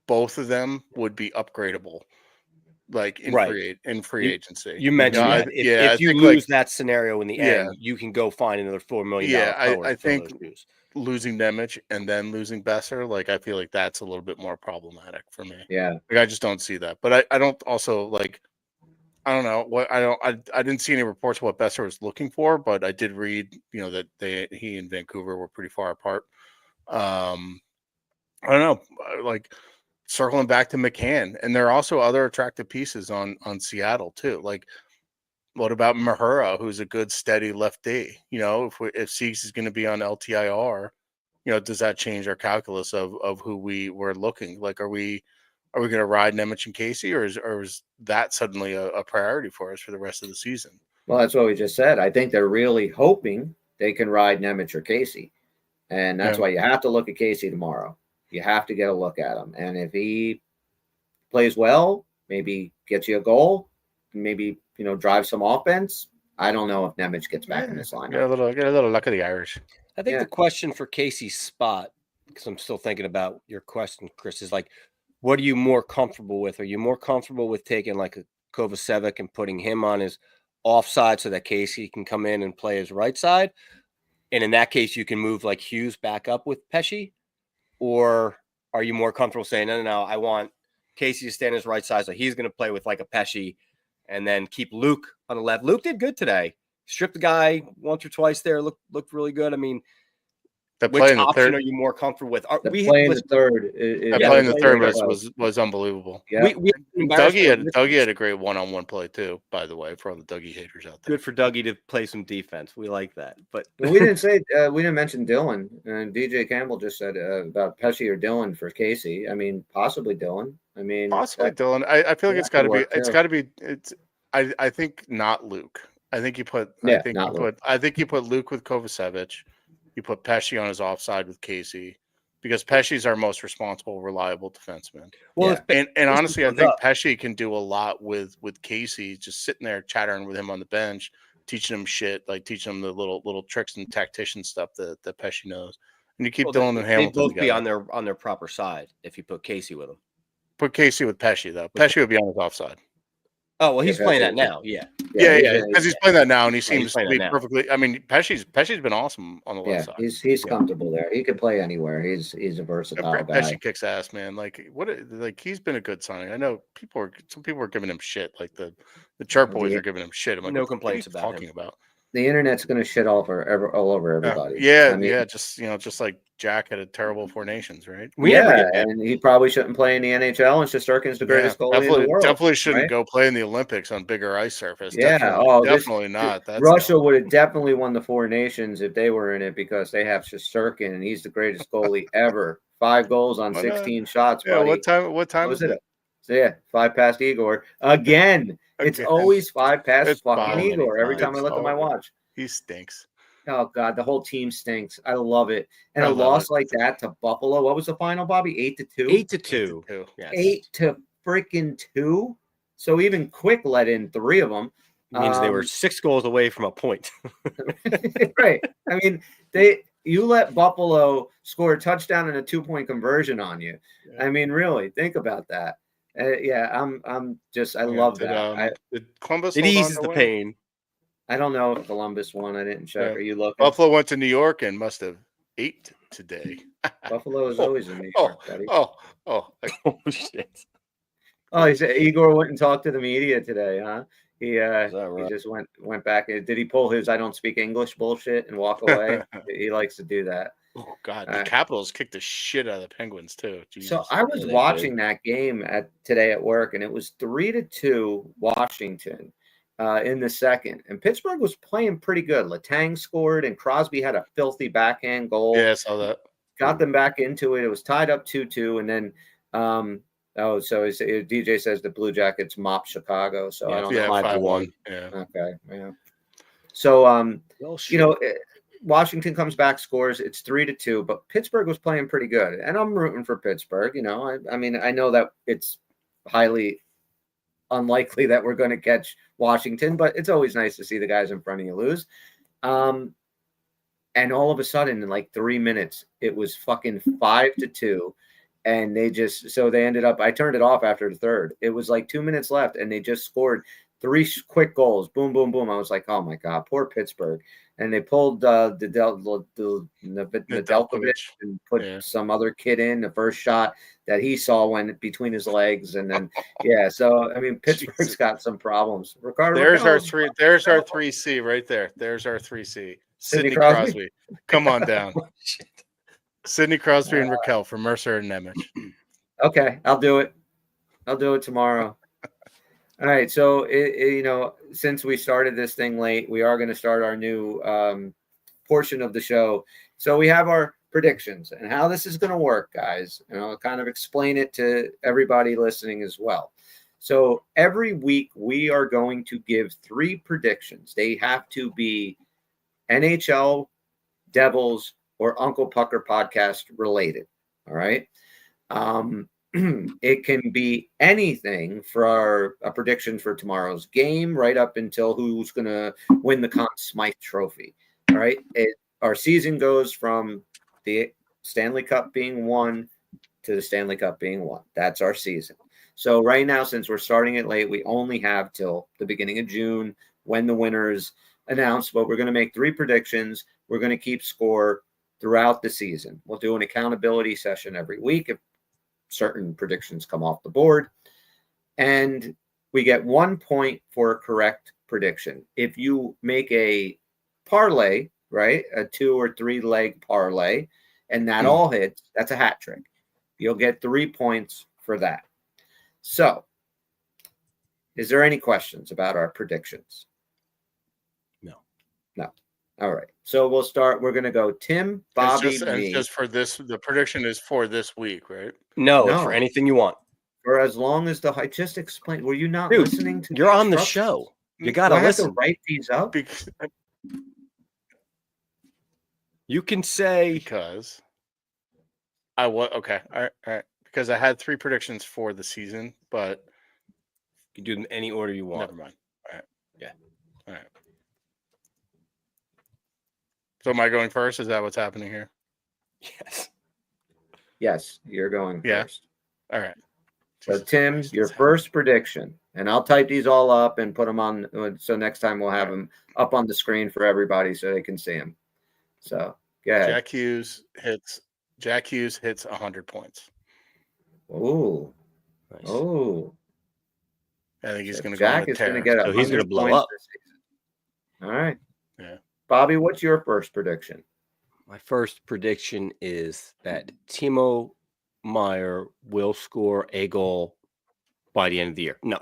both of them would be upgradable, like in Right. free You- agency. You mentioned I- that. If, yeah, I if you think, lose like, that scenario in the Yeah. end, you can go find another $4 million Yeah, forward I to fill think those shoes. losing Nemec and then losing Besser, like, I feel like that's a little bit more problematic for me. Yeah. Like, I just don't see that. But I don't also, like, I don't know what I didn't see any reports of what Besser was looking for, but I did read, that he and Vancouver were pretty far apart. I don't know, like, circling back to McCann, and there are also other attractive pieces on Seattle too. Like, what about Mahura, who's a good steady lefty? If Siegs is going to be on LTIR, does that change our calculus of who we were looking? Like, are we going to ride Nemec and Casey, or is that suddenly a priority for us for the rest of the season? Well, that's what we just said. I think they're really hoping they can ride Nemec or Casey. And that's Yeah. why you have to look at Casey tomorrow. You have to get a look at him. And if he plays well, maybe gets you a goal, maybe, drive some offense. I don't know if Nemec gets back in this Get a lineup. little luck of the Irish. I think Yeah. the question for Casey's spot, because I'm still thinking about your question, Chris, is like, what are you more comfortable with? Are you more comfortable with taking like a Kovacevic and putting him on his offside so that Casey can come in and play his right side? And in that case, you can move like Hughes back up with Pesce? Or are you more comfortable saying, no, I want Casey to stand his right side, so he's going to play with like a Pesce and then keep Luke on the left? Luke did good today. Stripped the guy once or twice there. Looked really good. I mean, That which play in the option third, are you more comfortable with? The play in the third. that Yeah, play in the play third in the was unbelievable. Yeah. we Dougie had a great one-on-one play too, by the way, for all the Dougie haters out there. good for Dougie to play some defense. We like that. But we didn't mention Dylan. And DJ Campbell just said about Pesce or Dylan for Casey. I mean, possibly Dylan. I mean, Possibly Dylan. I feel like that it's got to could be. work, It's too. got to be. I think not Luke. I think you put. Yeah, I think not you Luke. put. I think you put Luke with Kovacevic. You put Pesce on his offside with Casey, because Pesce's our most responsible, reliable defenseman. well, Yeah. if And honestly, I goes think up. Pesce can do a lot with Casey, just sitting there chattering with him on the bench, teaching him shit, like teaching him the little tricks and tactician stuff that Pesce knows. And you keep Dylan and they'd Hamilton both together. be on their proper side if you put Casey with them. Put Casey with Pesce though. Pesce would be on his offside. Oh well, he's Yeah, playing Pesce- that now. Yeah, Yeah, because he's playing that now, and he Yeah, he's seems playing to that be now. perfectly. I mean, Pesce's been awesome on the Yeah, left side. he's comfortable there. He could play anywhere. He's a versatile guy. Pesce kicks ass, man. Like he's been a good signing. I know some people are giving him shit. Like the Chirp boys Yeah. are giving him shit. I'm like, No what complaints are you about talking him. about? The internet's going to shit all over everybody. Yeah, I mean, yeah. Just like Jack had a terrible Four Nations, right? we never yeah, get that. and he probably shouldn't play in the NHL. And Shesterkin's the greatest goalie in the world. Definitely shouldn't right? go play in the Olympics on bigger ice surface. Yeah, Definitely not. That's Russia would have definitely won the Four Nations if they were in it, because they have Shesterkin, and he's the greatest goalie ever. 5 goals on Why not? 16 shots, Yeah, buddy. what time What was it? So yeah, 5 past Igor again. It's Again. always 5 past It's fucking bothering me. Igor every time I It's look at my always- watch. He stinks. Oh God, the whole team stinks. I love it. And I a love loss it. like that to Buffalo. What was the final, Bobby? 8-2. 8-2. Too. Yes. 8-2. So even Quick let in 3 of them. Means they were 6 goals away from a point. Right. I mean, you let Buffalo score a touchdown and a 2-point conversion on you. Yeah. I mean, really, think about that. Yeah, I love that. Did Columbus? It hold on eases to the win? pain. I don't know if Columbus won. I didn't check. Yeah. Are you looking? Buffalo went to New York and must have ate today. Buffalo is Oh, always in New York, buddy. Oh, Oh shit! Oh, he said Igor went and talked to the media today, huh? He Is that he right? just went back. Did he pull his "I don't speak English" bullshit and walk away? He likes to do that. oh God! The Capitals kicked the shit out of the Penguins too. Jesus. So I was Yeah, they watching that game today at work, and it was 3-2 Washington in the second, and Pittsburgh was playing pretty good. Letang scored, and Crosby had a filthy backhand goal. Yeah, I saw that. Got them back into it. It was tied up 2-2, and then DJ says the Blue Jackets mopped Chicago. So I don't know. 5-1. Yeah. Okay, yeah. So Well, Washington comes back, scores. It's 3-2, but Pittsburgh was playing pretty good, and I'm rooting for Pittsburgh. I mean, I know that it's highly unlikely that we're going to catch Washington, but it's always nice to see the guys in front of you lose. And all of a sudden, in like 3 minutes, it was fucking 5-2. And they ended up, I turned it off after the third. It was like 2 minutes left, and they just scored 3 quick goals. Boom, boom, boom. I was like, oh my God, poor Pittsburgh. And they pulled Nedeljkovic and put some other kid in the first shot that he saw went between his legs. And then, so, I mean, Pittsburgh's got some problems. There's our 3C right there. There's our 3C. Sidney Crosby. Come on down. Sidney Crosby and Raquel for Mercer and Nemec. Okay, I'll do it. I'll do it tomorrow. All right, so since we started this thing late, we are going to start our new portion of the show. So we have our predictions and how this is going to work, guys. And I'll kind of explain it to everybody listening as well. So every week we are going to give 3 predictions. They have to be NHL, Devils, or Uncle Pucker podcast related. All right. It can be anything for a prediction for tomorrow's game, right up until who's going to win the Conn Smythe Trophy. All right. Our season goes from the Stanley Cup being won to the Stanley Cup being won. That's our season. So right now, since we're starting it late, we only have till the beginning of June when the winners announced, but we're going to make 3 predictions. We're going to keep score throughout the season. We'll do an accountability session every week if certain predictions come off the board. And we get 1 point for a correct prediction. If you make a parlay, right, a 2 or 3 leg parlay, and that all hits, that's a hat trick. You'll get 3 points for that. So, is there any questions about our predictions? No. All right. So we'll start. We're going to go Tim, Bobby, me. Just for this, the prediction is for this week, right? No, it's for anything you want. For as long as I just explained. Were you not Dude, listening to? You're on the show. You got to listen. Have to write these up. You can say because I was okay. All right. Because I had 3 predictions for the season, but you do them any order you want. Never mind. All right. Yeah. All right. So am I going first? Is that what's happening here? Yes, you're going first. All right. So Tim, your first prediction, and I'll type these all up and put them on. So next time we'll have them up on the screen for everybody so they can see them. So go ahead. Jack Hughes hits 100 points. Oh, Nice. Oh, I think he's going to Jack go on a is going to tear. get So he's gonna 100 blow points up. this season. All right. Yeah. Bobby, what's your first prediction? My first prediction is that Timo Meyer will score a goal by the end of the year. No.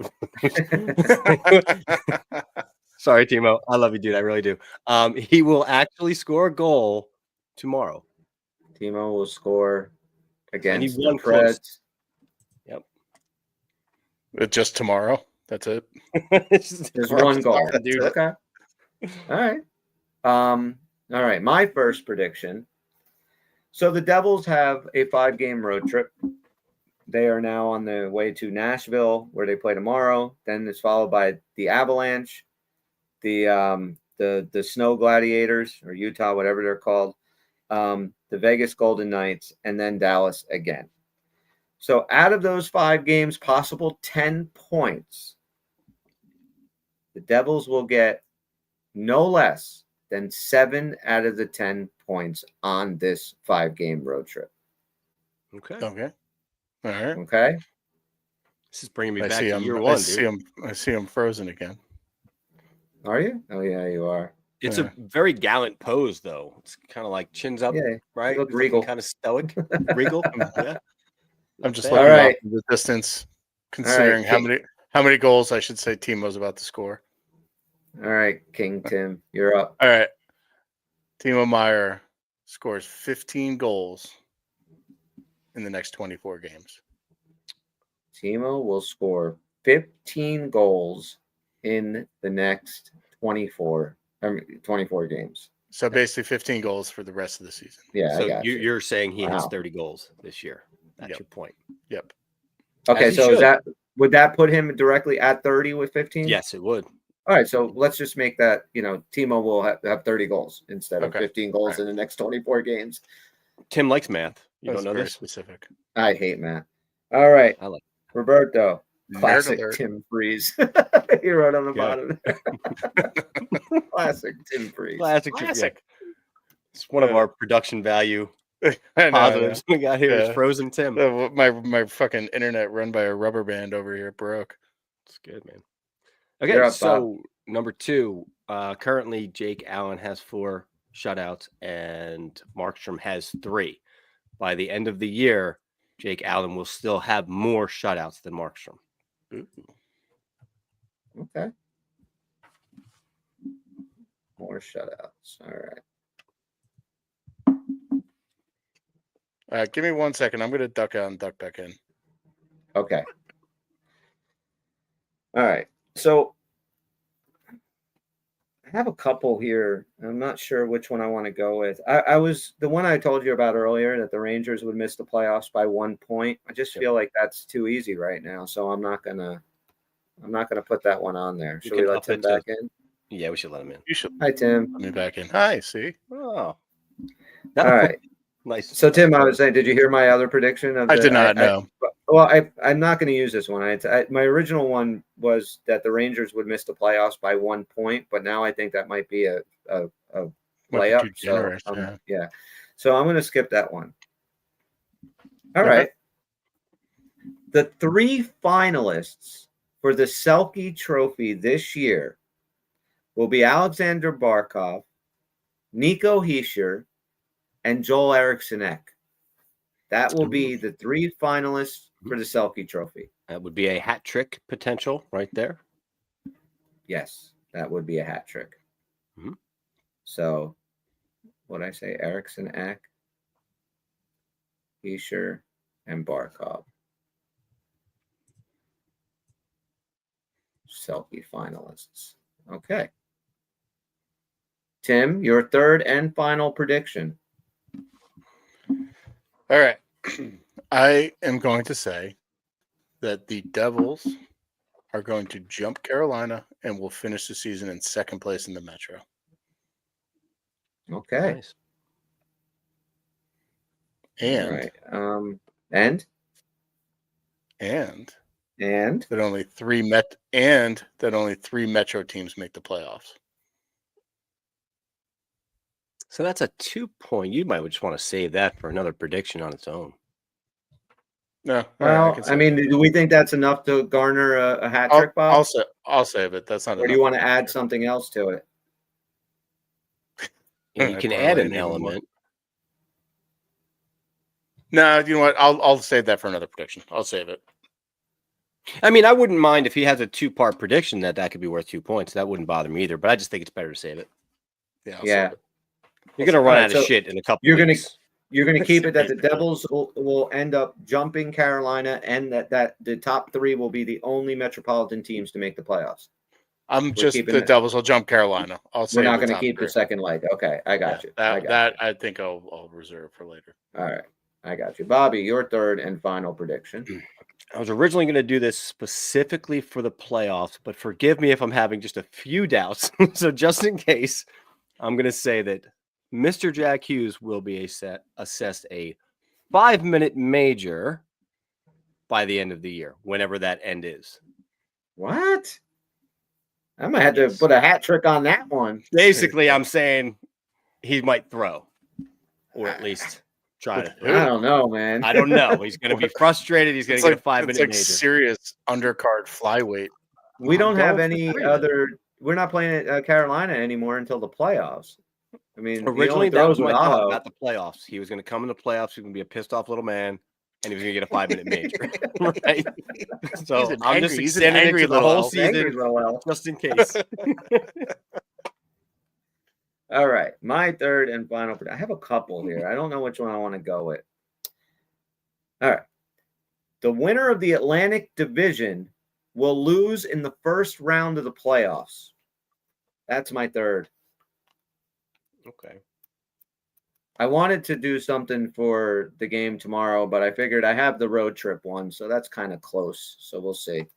Sorry, Timo. I love you, dude. I really do. He will actually score a goal tomorrow. Timo will score against the one close. Preds. Just tomorrow. That's it. There's one goal. Dude. Okay. All right. All right. My first prediction. So the Devils have a 5-game road trip. They are now on their way to Nashville, where they play tomorrow. Then it's followed by the Avalanche, the Snow Gladiators, or Utah, whatever they're called, the Vegas Golden Knights, and then Dallas again. So out of those 5 games, possible 10 points, the Devils will get no less than 7 out of the 10 points on this 5-game road trip. Okay. Okay. All right. Okay. This is bringing me I back see to him. year I one, see dude. him. I see him frozen again. Are you? Oh, yeah, you are. It's Yeah. a very gallant pose, though. It's kind of like chins up, Yeah, right? look regal. Kind of stoic. Regal. Yeah. I'm just All looking right. off the distance, considering how many goals I should say Timo's about to score. All right, King Tim, you're up. All right. Timo Meyer scores 15 goals in the next 24 games. Timo will score 15 goals in the next 24 games. So basically 15 goals for the rest of the season. Yeah, I So got you. you're saying he hits Wow. 30 goals this year. That's Yep. your point. Yep. Okay, As he so is should. Would that put him directly at 30 with 15? Yes, it would. All right, so let's just make that, Timo will have 30 goals instead of Okay. 15 goals Right. in the next 24 games. Tim likes math. You That's don't know very this? specific. I hate math. All right, I like. Roberto. Nerd Classic alert. Tim Freeze. He wrote on the Yeah. bottom. Classic Tim Freeze. Classic. Classic. It's one of Yeah. our production value I know, positives we got here. Is Yeah. Frozen Tim. My fucking internet run by a rubber band over here broke. It's good, man. You're Okay, up, so number 2. Currently, Jake Allen has 4 shutouts, and Markstrom has 3. By the end of the year, Jake Allen will still have more shutouts than Markstrom. Ooh. Okay. More shutouts. All right. All right, give me 1 second. I'm gonna duck out and duck back in. Okay. All right. So I have a couple here. I'm not sure which one I want to go with. I was the one I told you about earlier that the Rangers would miss the playoffs by 1 point. I just feel like that's too easy right now, so I'm not gonna put that one on there. You Should we can let up Tim it to- back in? Yeah, we should let him in. You should Hi, Tim. let me back in. Hi, see? Oh, All right. nice. So Tim, I was saying, did you hear my other prediction? I did not know. I'm not going to use this one. My original one was that the Rangers would miss the playoffs by 1 point, but now I think that might be a Might be layup. too generous, Yeah. So I'm going to skip that one. All Okay. right. The 3 finalists for the Selke Trophy this year will be Alexander Barkov, Nico Hischier, and Joel Eriksson Ek. That will be the 3 finalists for the Selke Trophy. That would be a hat trick potential right there. Yes, that would be a hat trick. Mhm. So, what I say? Eriksson Ek, Hischier, and Barkov. Selke finalists. Okay. Tim, your third and final prediction. All right. I am going to say that the Devils are going to jump Carolina and will finish the season in second place in the Metro. Okay. Nice. And All right. And that only 3 Metro teams make the playoffs. So that's a 2-point. You might just want to save that for another prediction on its own. No, all right, well, can I save mean, it. do we think that's enough to garner a hat trick, Bob? I'll save it. That's not. Or do you enough want to for add this year. something else to it? And you I can probably add an need one more. element. No, you know what? I'll save that for another prediction. I'll save it. I mean, I wouldn't mind if he has a 2-part prediction that could be worth 2 points. That wouldn't bother me either. But I just think it's better to save it. Yeah. I'll Yeah. save it. You're gonna run Alright, out of so shit in a couple. you're gonna- weeks. You're going to keep it that the Basically. Devils will end up jumping Carolina, and that the top 3 will be the only metropolitan teams to make the playoffs. I'm just keeping the it. Devils will jump Carolina. I'll say We're not the going to top keep 3. the second leg. Okay, I got you. I got That I think I'll reserve for later. you. All right, I got you. Bobby, your third and final prediction. I was originally going to do this specifically for the playoffs, but forgive me if I'm having just a few doubts. So just in case, I'm going to say that Mr. Jack Hughes will be assessed a 5-minute major by the end of the year, whenever that end is. What? I might have to Yes. put a hat trick on that one. Basically, I'm saying he might throw, or at least try to. Who? I don't know, man. I don't know. He's going to be frustrated. He's going It's to get like, a 5-minute it's like major. serious undercard flyweight. We don't have Going for any 3 then. other. We're not playing at Carolina anymore until the playoffs. I mean, Originally, he that only was throws my with thought Aho. about the playoffs. He was going to come in the playoffs. He was going to be a pissed off little man, and he was going to get a 5-minute major. Right? So He's an I'm just angry- he's an extending it angry to the little whole elf. Angry season, little elf. just in case. All right, my third and final. I have a couple here. I don't know which one I want to go with. All right. The winner of the Atlantic Division will lose in the first round of the playoffs. That's my third. Okay. I wanted to do something for the game tomorrow, but I figured I have the road trip one, so that's kind of close. So we'll see. I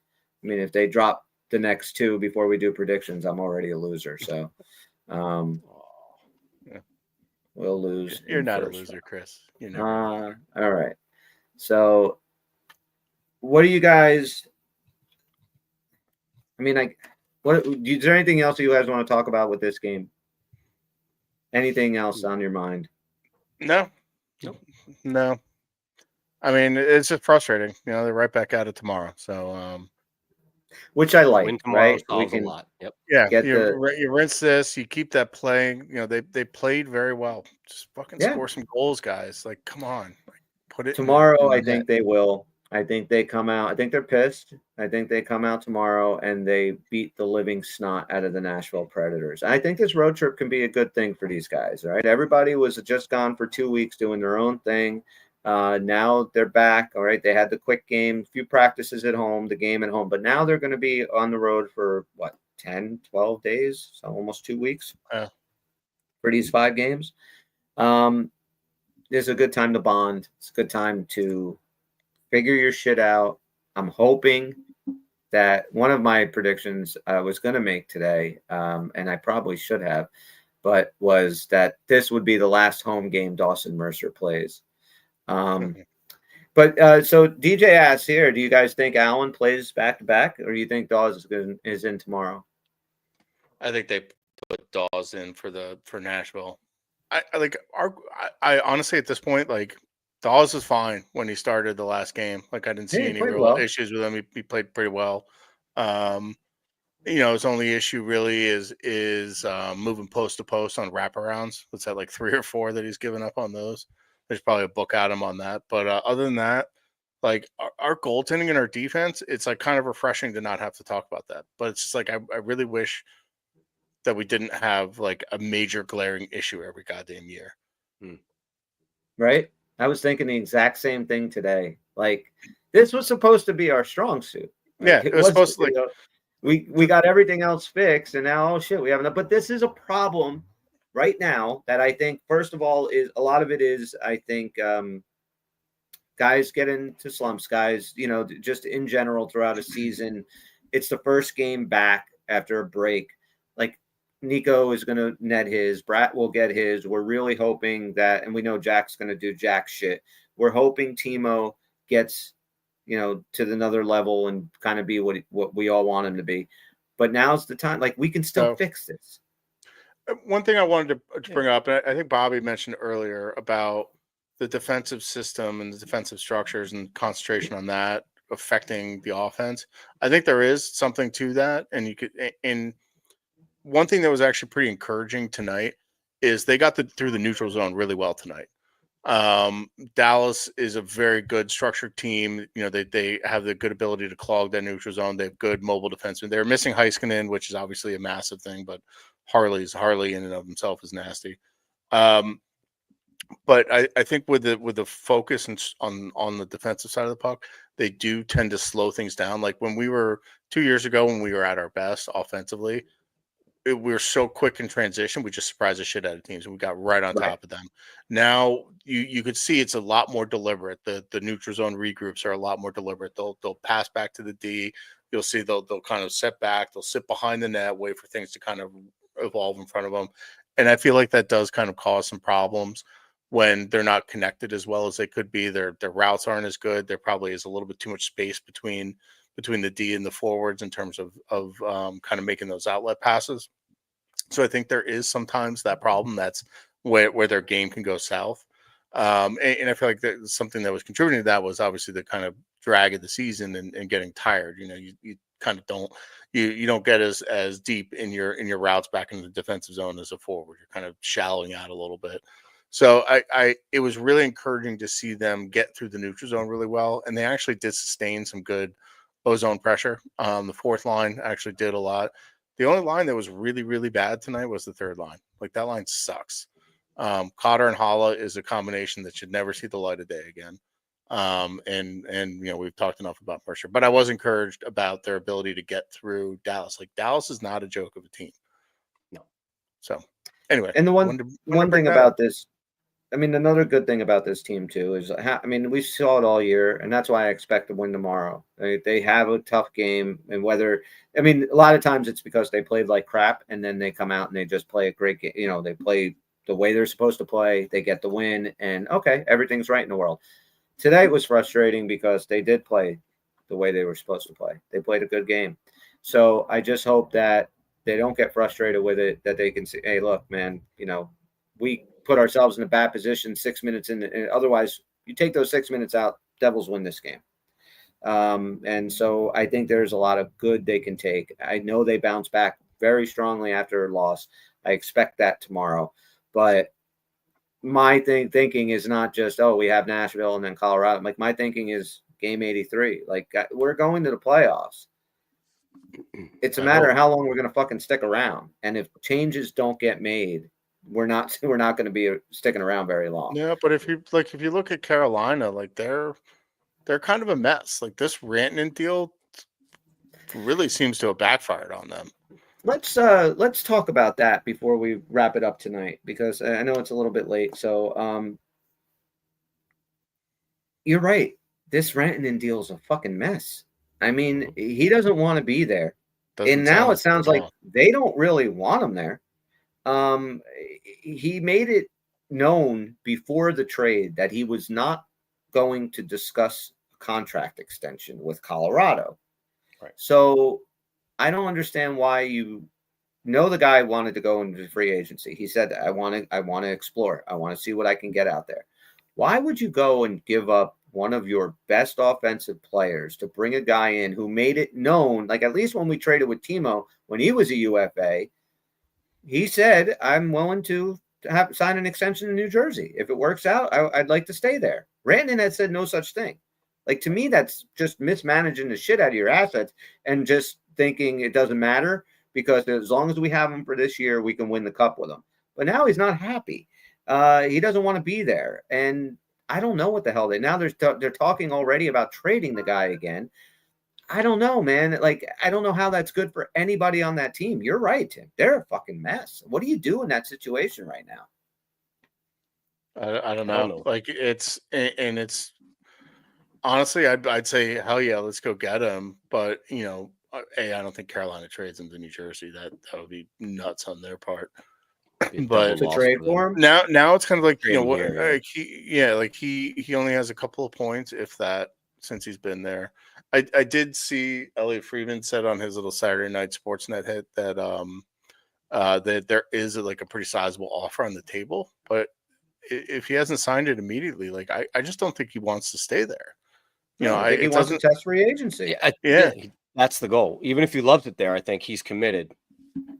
mean, if they drop the next two before we do predictions, I'm already a loser. So Yeah. we'll lose. You're in not a first loser, Chris. You're never. all right. So what do you guys? I mean, is there anything else you guys want to talk about with this game? Anything else on your mind? No. No. I mean, it's just frustrating. You know, they're right back at it tomorrow. So, Which I like, Win tomorrow right? We solves a can lot. Yep. yeah, get you rinse this, you keep that playing. You know, they played very well. Just fucking Yeah. score some goals, guys. Like, come on, like, put it tomorrow. in the I net. think they will. I think they come out. I think they're pissed. I think they come out tomorrow and they beat the living snot out of the Nashville Predators. I think this road trip can be a good thing for these guys, right? Everybody was just gone for 2 weeks doing their own thing. Now they're back. All right. They had the quick game, few practices at home, the game at home, but now they're going to be on the road for what, 10, 12 days? So almost 2 weeks for these 5 games. It's a good time to bond. It's a good time to figure your shit out. I'm hoping that one of my predictions I was going to make today, and I probably should have, but was that this would be the last home game Dawson Mercer plays. But so DJ asks here, do you guys think Allen plays back-to-back, or do you think Dawes is in tomorrow? I think they put Dawes in for Nashville. I honestly at this point, like, Dawes is fine when he started the last game. Like, I didn't see He any played real well. issues with him. He played pretty well. You know, his only issue really is moving post to post on wraparounds. What's that, like 3 or 4 that he's given up on those? There's probably a book at him on that. But other than that, like our goaltending and our defense, it's like kind of refreshing to not have to talk about that. But it's just like I really wish that we didn't have like a major glaring issue every goddamn year. Right? I was thinking the exact same thing today. Like, this was supposed to be our strong suit. Like, Yeah, it was supposed to, like, you know, we got everything else fixed, and now, oh shit, we have enough. But this is a problem right now that I think, first of all, is a lot of it is, I think, guys get into slumps, guys, you know, just in general throughout a season. It's the first game back after a break. Like, Nico is going to net his, Brat will get his. We're really hoping that, and we know Jack's going to do Jack shit. We're hoping Timo gets, you know, to another level and kind of be what we all want him to be. But now's the time. Like, we can still fix this. One thing I wanted to bring up, and I think Bobby mentioned earlier about the defensive system and the defensive structures and concentration on that affecting the offense. I think there is something to that. And one thing that was actually pretty encouraging tonight is they got through the neutral zone really well tonight. Dallas is a very good structured team. You know, they have the good ability to clog that neutral zone. They have good mobile defensemen. They're missing Heiskanen, which is obviously a massive thing, but Harley in and of himself is nasty. But I think with the focus on the defensive side of the puck, they do tend to slow things down. Like when we were 2 years ago, when we were at our best offensively, we were so quick in transition. We just surprised the shit out of teams, and we got right on top of them. Now you could see it's a lot more deliberate. The neutral zone regroups are a lot more deliberate. They'll pass back to the D. You'll see they'll kind of sit back. They'll sit behind the net, wait for things to kind of evolve in front of them. And I feel like that does kind of cause some problems when they're not connected as well as they could be. Their routes aren't as good. There probably is a little bit too much space between the D and the forwards in terms of kind of making those outlet passes. So I think there is sometimes that problem that's where their game can go south. And I feel like that something that was contributing to that was obviously the kind of drag of the season and getting tired. You know, you kind of don't get as deep in your routes back in the defensive zone as a forward. You're kind of shallowing out a little bit. So it was really encouraging to see them get through the neutral zone really well, and they actually did sustain some good ozone pressure. The fourth line actually did a lot. The only line that was really, really bad tonight was the third line. Like, that line sucks. Cotter and Hala is a combination that should never see the light of day again. And you know, we've talked enough about Mercer, but I was encouraged about their ability to get through Dallas. Like, Dallas is not a joke of a team. No. So anyway, And the one thing about this, I mean, another good thing about this team too is, I mean, we saw it all year, and that's why I expect to win tomorrow. They have a tough game, and I mean, a lot of times it's because they played like crap, and then they come out and they just play a great game. You know, they play the way they're supposed to play. They get the win, and okay, everything's right in the world. Today it was frustrating because they did play the way they were supposed to play. They played a good game, so I just hope that they don't get frustrated with it. That they can say, "Hey, look, man, you know, we put ourselves in a bad position 6 minutes in, and otherwise you take those 6 minutes out, Devils win this game." And so I think there's a lot of good they can take. I know they bounce back very strongly after a loss. I expect that tomorrow, but my thinking is not just, oh, we have Nashville and then Colorado. Like, my thinking is game 83. Like, we're going to the playoffs. It's a matter of how long we're going to fucking stick around. And if changes don't get made, we're not going to be sticking around very long. Yeah, but if you look at Carolina, like they're kind of a mess. Like, this Rantanen deal really seems to have backfired on them. Let's talk about that before we wrap it up tonight, because I know it's a little bit late. So you're right. This Rantanen deal is a fucking mess. I mean, he doesn't want to be there. And now it sounds like they don't really want him there. He made it known before the trade that he was not going to discuss a contract extension with Colorado. Right. So I don't understand why the guy wanted to go into free agency. He said, I want to explore. I want to see what I can get out there. Why would you go and give up one of your best offensive players to bring a guy in who made it known, like at least when we traded with Timo, when he was a UFA, he said, I'm willing to sign an extension in New Jersey. If it works out, I'd like to stay there. Rantanen had said no such thing. Like, to me, that's just mismanaging the shit out of your assets and just thinking it doesn't matter because as long as we have him for this year, we can win the cup with him. But now he's not happy. He doesn't want to be there. And I don't know what the hell they're talking already about trading the guy again. I don't know, man. Like, I don't know how that's good for anybody on that team. You're right, Tim. They're a fucking mess. What do you do in that situation right now? I don't know. Like, it's honestly, I'd say, hell yeah, let's go get him. But, you know, I don't think Carolina trades him to New Jersey. That would be nuts on their part. But to trade for him now it's kind of like, you know, what, here, yeah. like he only has a couple of points, if that, since he's been there. I did see Elliot Friedman said on his little Saturday night Sportsnet hit that that there is like a pretty sizable offer on the table, but if he hasn't signed it immediately, like I just don't think he wants to stay there. You know, I think he wants to test free agency. Yeah, that's the goal. Even if he loves it there, I think he's committed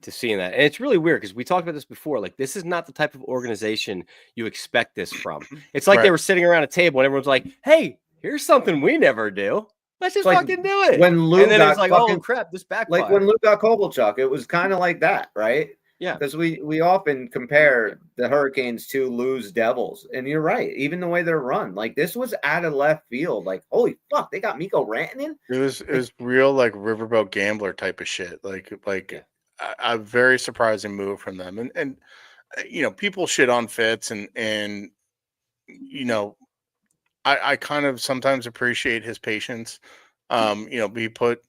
to seeing that. And it's really weird because we talked about this before. Like, this is not the type of organization you expect this from. It's like they were sitting around a table and everyone's like, "Hey, here's something we never do. Let's just fucking do it." When Lou and then got it's like, fucking, "Oh crap, this backfired." Like when Lou got Kovalchuk, it was kind of like that, right? Yeah, because we often compare the Hurricanes to Lou's Devils, and you're right. Even the way they're run, like this was out of left field. Like, holy fuck, they got Mikko Rantanen. It was real like riverboat gambler type of shit. Like a very surprising move from them. And you know, people shit on Fitz, and you know, I kind of sometimes appreciate his patience. You know, he put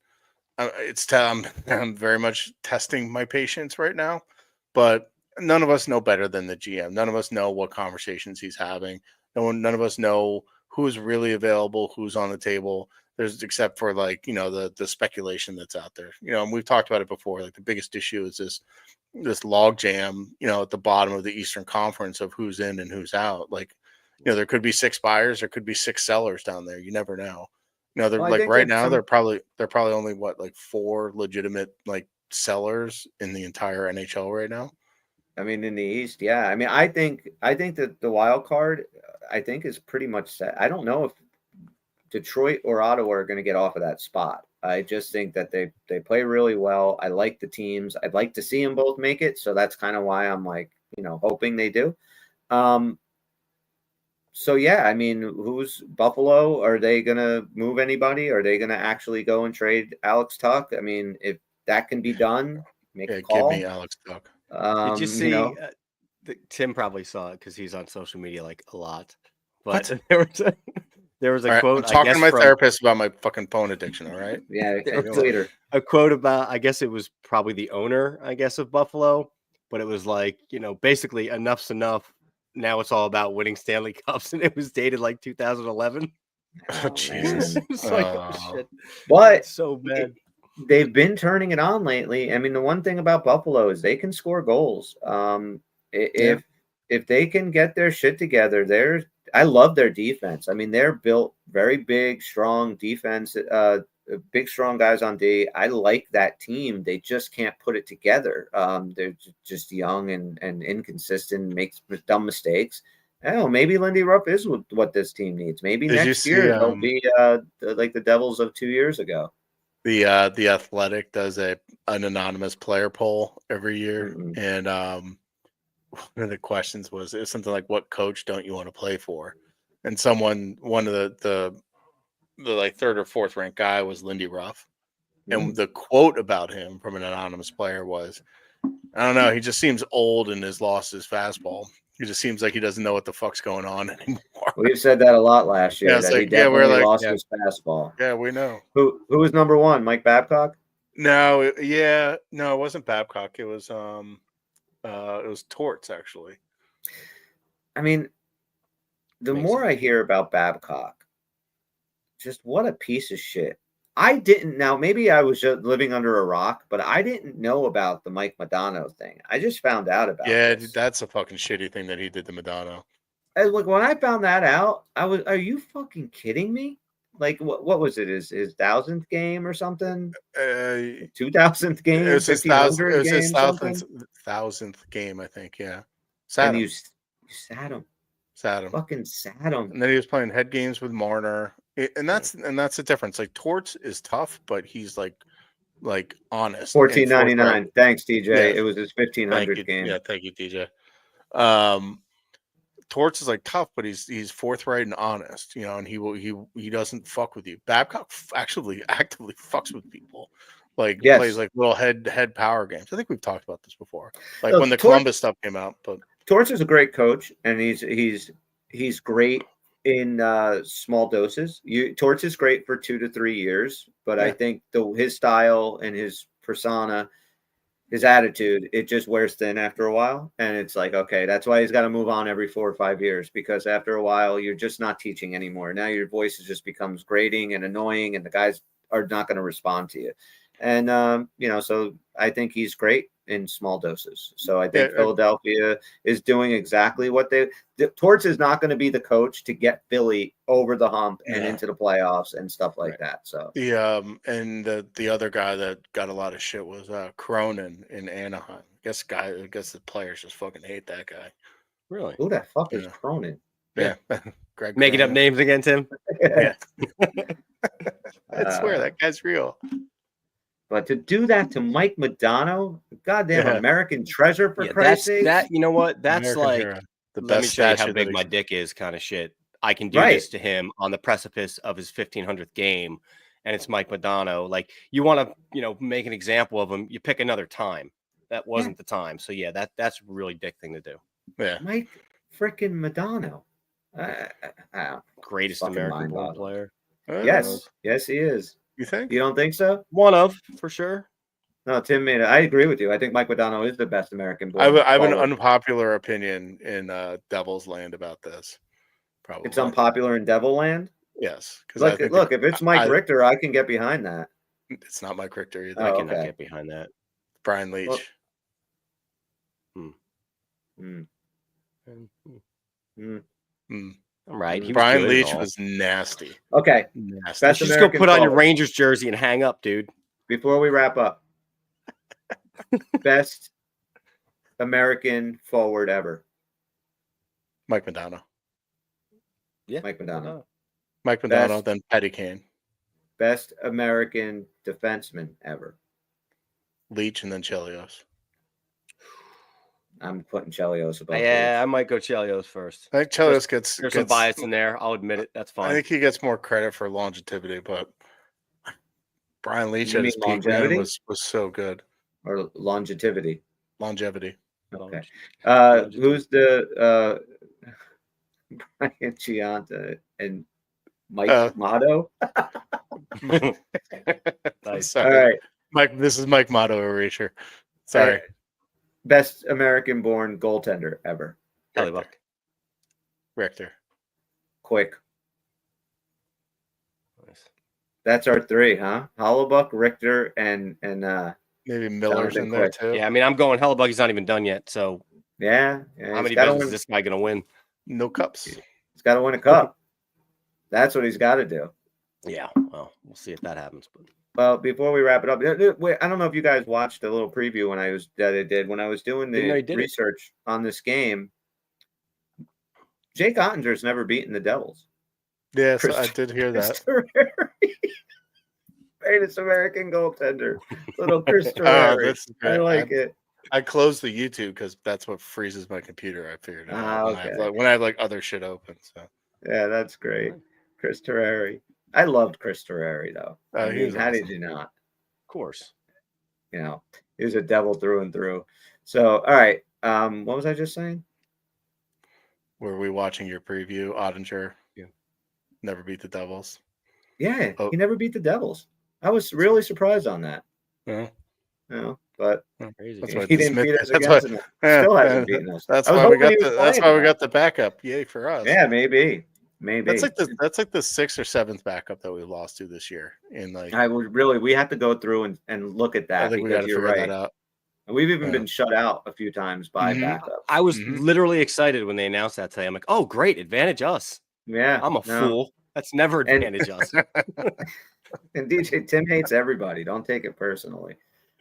I'm very much testing my patience right now, but none of us know better than the GM. None of us know what conversations he's having. None of us know who's really available, who's on the table. There's, except for like, you know, the speculation that's out there, you know, and we've talked about it before. Like, the biggest issue is this log jam, you know, at the bottom of the Eastern Conference of who's in and who's out. Like, you know, there could be 6 buyers, there could be 6 sellers down there. You never know. You know, they're like right now they're probably only like 4 legitimate like sellers in the entire NHL right now. I mean, in the East, yeah. I mean, I think that the wild card, I think, is pretty much set. I don't know if Detroit or Ottawa are going to get off of that spot. I just think that they play really well. I like the teams. I'd like to see them both make it. So that's kind of why I'm like, you know, hoping they do. So, yeah, I mean, who's Buffalo? Are they going to move anybody? Are they going to actually go and trade Alex Tuch? I mean, if that can be done, make a call. Give me Alex Tuch. Did you see Tim probably saw it because he's on social media like a lot. But there was a All right, quote. I'm talking I guess to my from, therapist about my fucking phone addiction. All right. Yeah, There was later. a quote about, I guess it was probably the owner, I guess, of Buffalo, but it was like, basically enough's enough. Now it's all about winning Stanley Cups, and it was dated like 2011. Oh, Jesus. man. It's like, Oh. oh shit, But that's so bad. they've been turning it on lately. I mean, the one thing about Buffalo is they can score goals. If they can get their shit together, I love their defense. I mean, they're built very big, strong defense. Big, strong guys on D. I like that team. They just can't put it together. They're just young and inconsistent, makes dumb mistakes. I don't know, maybe Lindy Rupp is what this team needs. Maybe Did you next see, year they'll be like the Devils of 2 years ago. The Athletic does an anonymous player poll every year, Mhm. and one of the questions was something like, "What coach don't you want to play for?" And one of the like third or fourth ranked guy was Lindy Ruff, and the quote about him from an anonymous player was, "I don't know, he just seems old and has lost his fastball. He just seems like he doesn't know what the fuck's going on anymore." We've said that a lot last year. Yeah, it's That he like, yeah, we're definitely like, lost yeah. his fastball. Yeah, we know. Who was number one? Mike Babcock? No, it wasn't Babcock. It was Torts actually. I mean, the Makes more sense. I hear about Babcock, just what a piece of shit. I didn't. Now, maybe I was just living under a rock, but I didn't know about the Mike Modano thing. I just found out about Yeah, this. that's a fucking shitty thing that he did to Madonna. And look, when I found that out, are you fucking kidding me? Like, what was it? His 1,000th game or something? 2,000th game? It was his 1,500 game? Something? thousandth game, I think. Yeah, And sat him. you sat him. Sat him. Fucking sat him. And then he was playing head games with Marner, and that's the difference. Like Torts is tough, but he's like honest. $14.99. Thanks, DJ. Yeah. It was his 1,500 game. Yeah, thank you, DJ. Torts is like tough, but he's forthright and honest, and he doesn't fuck with you. Babcock actually actively fucks with people. Like Yes. plays like little head power games. I think we've talked about this before. Like Look, when the Torts- Columbus stuff came out, but Torts is a great coach, and he's great in small doses. Torts is great for 2 to 3 years, but I Yeah. think his style and his persona, his attitude, it just wears thin after a while. And it's like, okay, that's why he's got to move on every 4 or 5 years, because after a while, you're just not teaching anymore. Now your voice just becomes grating and annoying, and the guys are not going to respond to you. And, so I think he's great in small doses. So I think Philadelphia is doing exactly what Torts is not going to be the coach to get Philly over the hump and into the playoffs and stuff like that. So the other guy that got a lot of shit was Cronin in Anaheim. I guess the players just fucking hate that guy. Really? who the fuck is Cronin? Yeah. Greg Making up Cronin. names again, Tim? Yeah. I swear that guy's real. But to do that to Mike Modano, goddamn Yeah. American treasure, for Yeah, Christ's sake. that. You know what? That's American like, hero. The let me best show you how statue big that my exists. dick is kind of shit. I can do Right. this to him on the precipice of his 1,500th game, and it's Mike Modano. Like, you want to, make an example of him, you pick another time. That wasn't the time. So yeah, that's a really dick thing to do. Yeah. Mike freaking Modano. Greatest Fucking American born mind-boggling. player. Yes, he is. You think? You don't think so? One of, for sure. No, Tim made it. I agree with you. I think Mike Modano is the best American born. I have an forward. unpopular opinion in Devil's Land about this. Probably. It's unpopular in Devil Land. Yes. Because Look, if it's Mike Richter, I can get behind that. it's not Mike Richter either. I Oh, cannot okay. get behind that. Brian Leach. Well, Mm. Mm. I'm right. He was Brian good and Leach all. was nasty. Okay, Nasty. Best Just American go put on your forward. Rangers jersey and hang up, dude. Before we wrap up, best American forward ever. Mike Modano. Yeah. Mike Modano. Mike Modano, Best- then Petty Kane. Best American defenseman ever. Leach, and then Chelios. I'm putting Chelios above. Yeah, I might go Chelios first. I think Chelios gets There's some bias in there. I'll admit it. That's I fine. think he gets more credit for longevity, but Brian Leach You at mean his peak man longevity? was so good. or longevity. Longevity. Okay. Lunge it Who's the Brian Gianta and Mike Uh, Motto? I'm Nice. All sorry, right. Mike. This is Mike Motto Erasure. Sorry, Best American-born goaltender ever. Kelly Buck. Richter. Quick. Nice. That's our three, huh? Hollebuck, Richter, and Maybe Miller's Jonathan in there Quick. too. Yeah, I mean, I'm going Hellebuck. He's not even done yet. So yeah. how He's many got to vezes win. is this guy going to win? No cups. He's got to win a cup. That's what he's got to do. Yeah. Well, we'll see if that happens. But Well, before we wrap it up, wait, I don't know if you guys watched a little preview when I was doing Didn't know the you did it. research on this game. Jake Ottinger's never beaten the Devils. Yes, Chris- I did hear that. Greatest American goaltender, little Chris Oh, Terreri. that's I great. like it. I closed the YouTube because that's what freezes my computer. I figured it Ah, out okay. when I have like other shit open. So Yeah, that's great. Chris Terreri. I loved Chris Terreri though. I he mean, was how did awesome. you not? of course. You know, he was a devil through and through. So, all right. What was I just saying? Were we watching your preview? Ottinger, Yeah. never beat the Devils. Yeah, Oh. he never beat the Devils. I was really surprised on that. Yeah. But Crazy. That's why he didn't beat us that's against why- them. Yeah, Still yeah, hasn't beaten us. That's I was why we hoping got he was that's playing why we tonight. got the backup. Yay for us. Yeah, maybe. That's like the sixth or seventh backup that we lost to this year. In like I would really. We have to go through and look at I that think we got because to you're figure right. that out. And we've even Yeah. been shut out a few times by Mhm. backup. I was Mhm. literally excited when they announced that today. I'm like, oh, great. Advantage us. Yeah, I'm a no. fool. That's never And- advantage us. And DJ Tim hates everybody. Don't take it personally.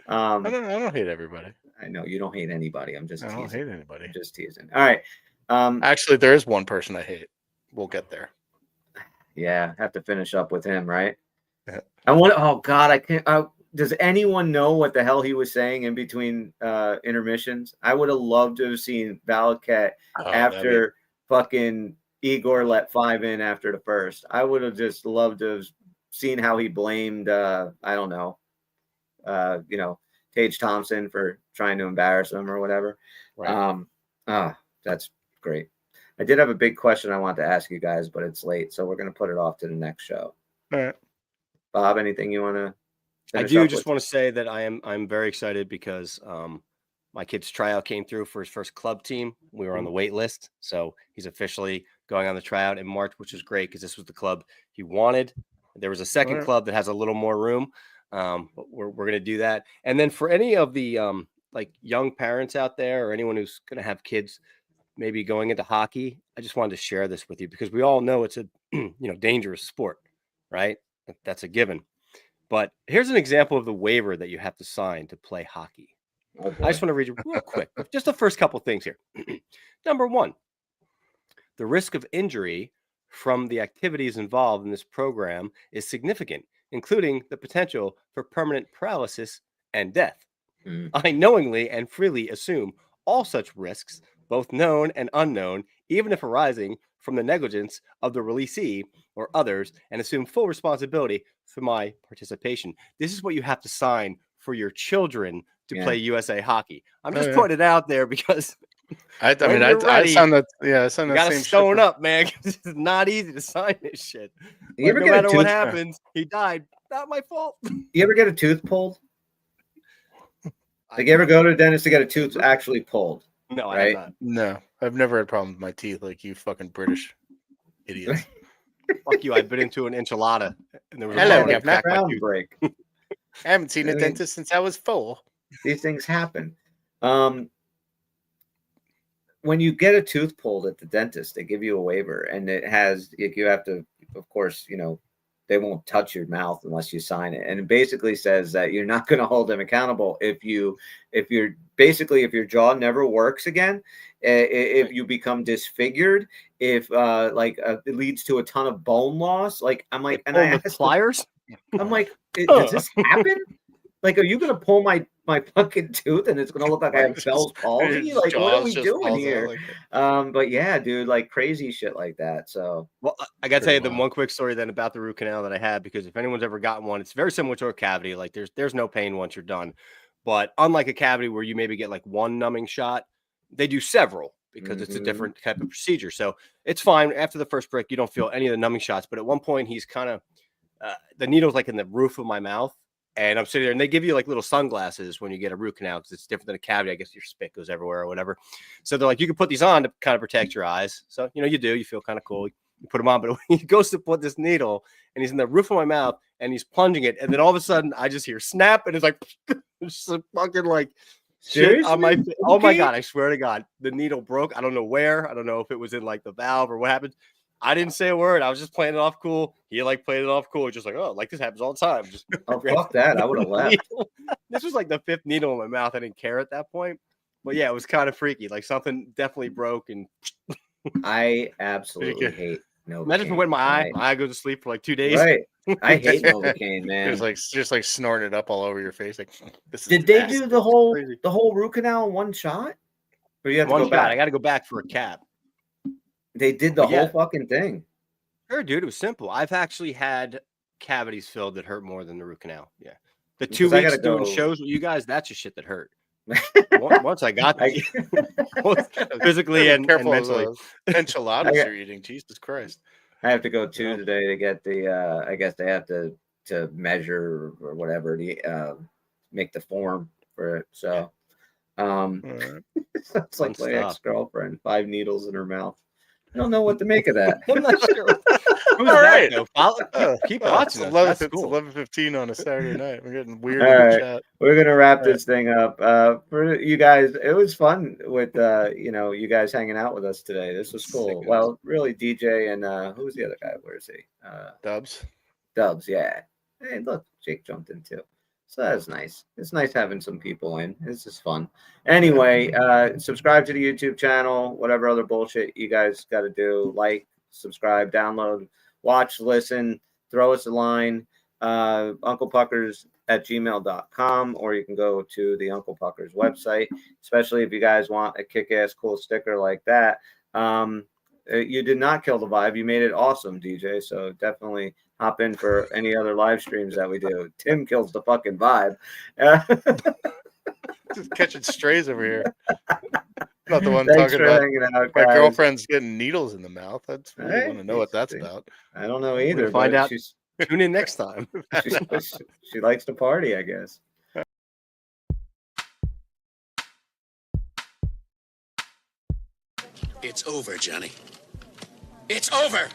I don't hate everybody. I know you don't hate anybody. I'm just I don't teasing. hate anybody. I'm just teasing. All right. Actually, there is one person I hate. We'll get there. Yeah, have to finish up with him, right? Yeah. I want. Oh God, I can't. Does anyone know what the hell he was saying in between intermissions? I would have loved to have seen Valaket after fucking Igor let 5 in after the first. I would have just loved to have seen how he blamed. I don't know. Tage Thompson for trying to embarrass him or whatever. Right. That's great. I did have a big question I want to ask you guys, but it's late, so we're going to put it off to the next show. All right. Bob, anything you want to? I do just want to say that I'm very excited because my kid's tryout came through for his first club team. We were on the wait list, so he's officially going on the tryout in March, which is great because this was the club he wanted. There was a second Alright. club that has a little more room, but we're going to do that. And then for any of the like young parents out there or anyone who's going to have kids maybe going into hockey, I just wanted to share this with you because we all know it's a dangerous sport, right? That's a given. But here's an example of the waiver that you have to sign to play hockey. Oh, I just want to read you real quick, just the first couple things here. Number one, the risk of injury from the activities involved in this program is significant, including the potential for permanent paralysis and death. I knowingly and freely assume all such risks, both known and unknown, even if arising from the negligence of the releasee or others, and assume full responsibility for my participation. This is what you have to sign for your children to play USA hockey. I'm just putting it out there because I when mean, you're I ready, signed that. Yeah, I signed you that gotta same stone shit. up, man. 'Cause it's not easy to sign this shit. You ever No get a matter what tooth? happens, he died. Not my fault. You ever get a tooth pulled? Like, you ever go to the dentist to get a tooth actually pulled? No, I Right? have not. No, I've never had problems with my teeth like you fucking British idiots. Fuck you. I've been into an enchilada. And there was Hello, a bone Nick. that cracked my Ground tooth. break. I haven't seen I a mean- dentist since I was 4. These things happen. When you get a tooth pulled at the dentist, they give you a waiver, and it has you have to, of course, they won't touch your mouth unless you sign it, and it basically says that you're not going to hold them accountable if your jaw never works again, if you become disfigured, if it leads to a ton of bone loss. Like, I'm like, and I Pulled with asked pliers? I'm like, does this happen? Like, are you gonna pull my fucking tooth and it's gonna look like I have Bell's palsy? Like, what are we doing here? But yeah, dude, like crazy shit like that. So Well, I gotta tell you Pretty the wild. one quick story then about the root canal that I had, because if anyone's ever gotten one, it's very similar to a cavity. Like there's no pain once you're done. But unlike a cavity where you maybe get like one numbing shot, they do several because it's a Mhm. different type of procedure. So it's fine. After the first prick, you don't feel any of the numbing shots. But at one point, he's kind of the needle's like in the roof of my mouth, and I'm sitting there, and they give you like little sunglasses when you get a root canal because it's different than a cavity. I guess your spit goes everywhere or whatever. So they're like, you can put these on to kind of protect your eyes. So you do. You feel kind of cool. You put them on, but when he goes to put this needle, and he's in the roof of my mouth, and he's plunging it, and then all of a sudden, I just hear snap, and it's like, it's just a fucking like. Shit on my Seriously? oh my Okay. god, I swear to God, the needle broke. I don't know where. I don't know if it was in like the valve or what happened. I didn't say a word. I was just playing it off cool. He like played it off cool. Just like, oh, like this happens all the time. Just Oh, fuck that. I would have left. needle. This was like the fifth needle in my mouth. I didn't care at that point. But yeah, it was kind of freaky. Like something definitely broke. And I absolutely hate Novocaine. imagine if it went in my eye goes to sleep for like 2 days. Right. I hate Novocaine, man. Just like snorting it up all over your face. Like this is Did they nasty. do the whole root canal in one shot? Or you have to One go shot. back? I got to go back for a cap. They did the But yeah. whole fucking thing. Sure, dude. It was simple. I've actually had cavities filled that hurt more than the root canal. Yeah. The 2 Because I weeks gotta doing go- shows with you guys, that's just shit that hurt. Once I got I- both physically and careful mentally. of those enchiladas I got- you're eating. Jesus Christ. I have to go too Yeah. today to get the. I guess they have to measure or whatever to make the form for it. So, it's like Fun my stuff. ex-girlfriend, 5 needles in her mouth. I don't know what to make of that. I'm not sure. Who's All that, right. though? Keep watching us. That's It's cool. 11:15 on a Saturday night. We're getting weird All in the right. chat. We're gonna wrap All right. this thing up. For you guys, it was fun with you guys hanging out with us today. This was cool. Sickos. Well, really, DJ and who's the other guy? Where is he? Dubs. Dubs. Yeah. Hey, look, Jake jumped in too. So that's nice. It's nice having some people in. This is fun. Anyway, subscribe to the YouTube channel. Whatever other bullshit you guys got to do, like, subscribe, download, watch, listen, throw us a line. unclepuckers@gmail.com, or you can go to the Uncle Puckers website, especially if you guys want a kick-ass cool sticker like that. You did not kill the vibe. You made it awesome, DJ. So definitely hop in for any other live streams that we do. Tim kills the fucking vibe. Just catching strays over here. Not the one Thanks talking for about hanging out, my guys. girlfriend's getting needles in the mouth. That's I Hey, want to know what that's interesting. about. I don't know either. We'll find but out. Tune in next time. she likes to party, I guess. It's over, Johnny. It's over!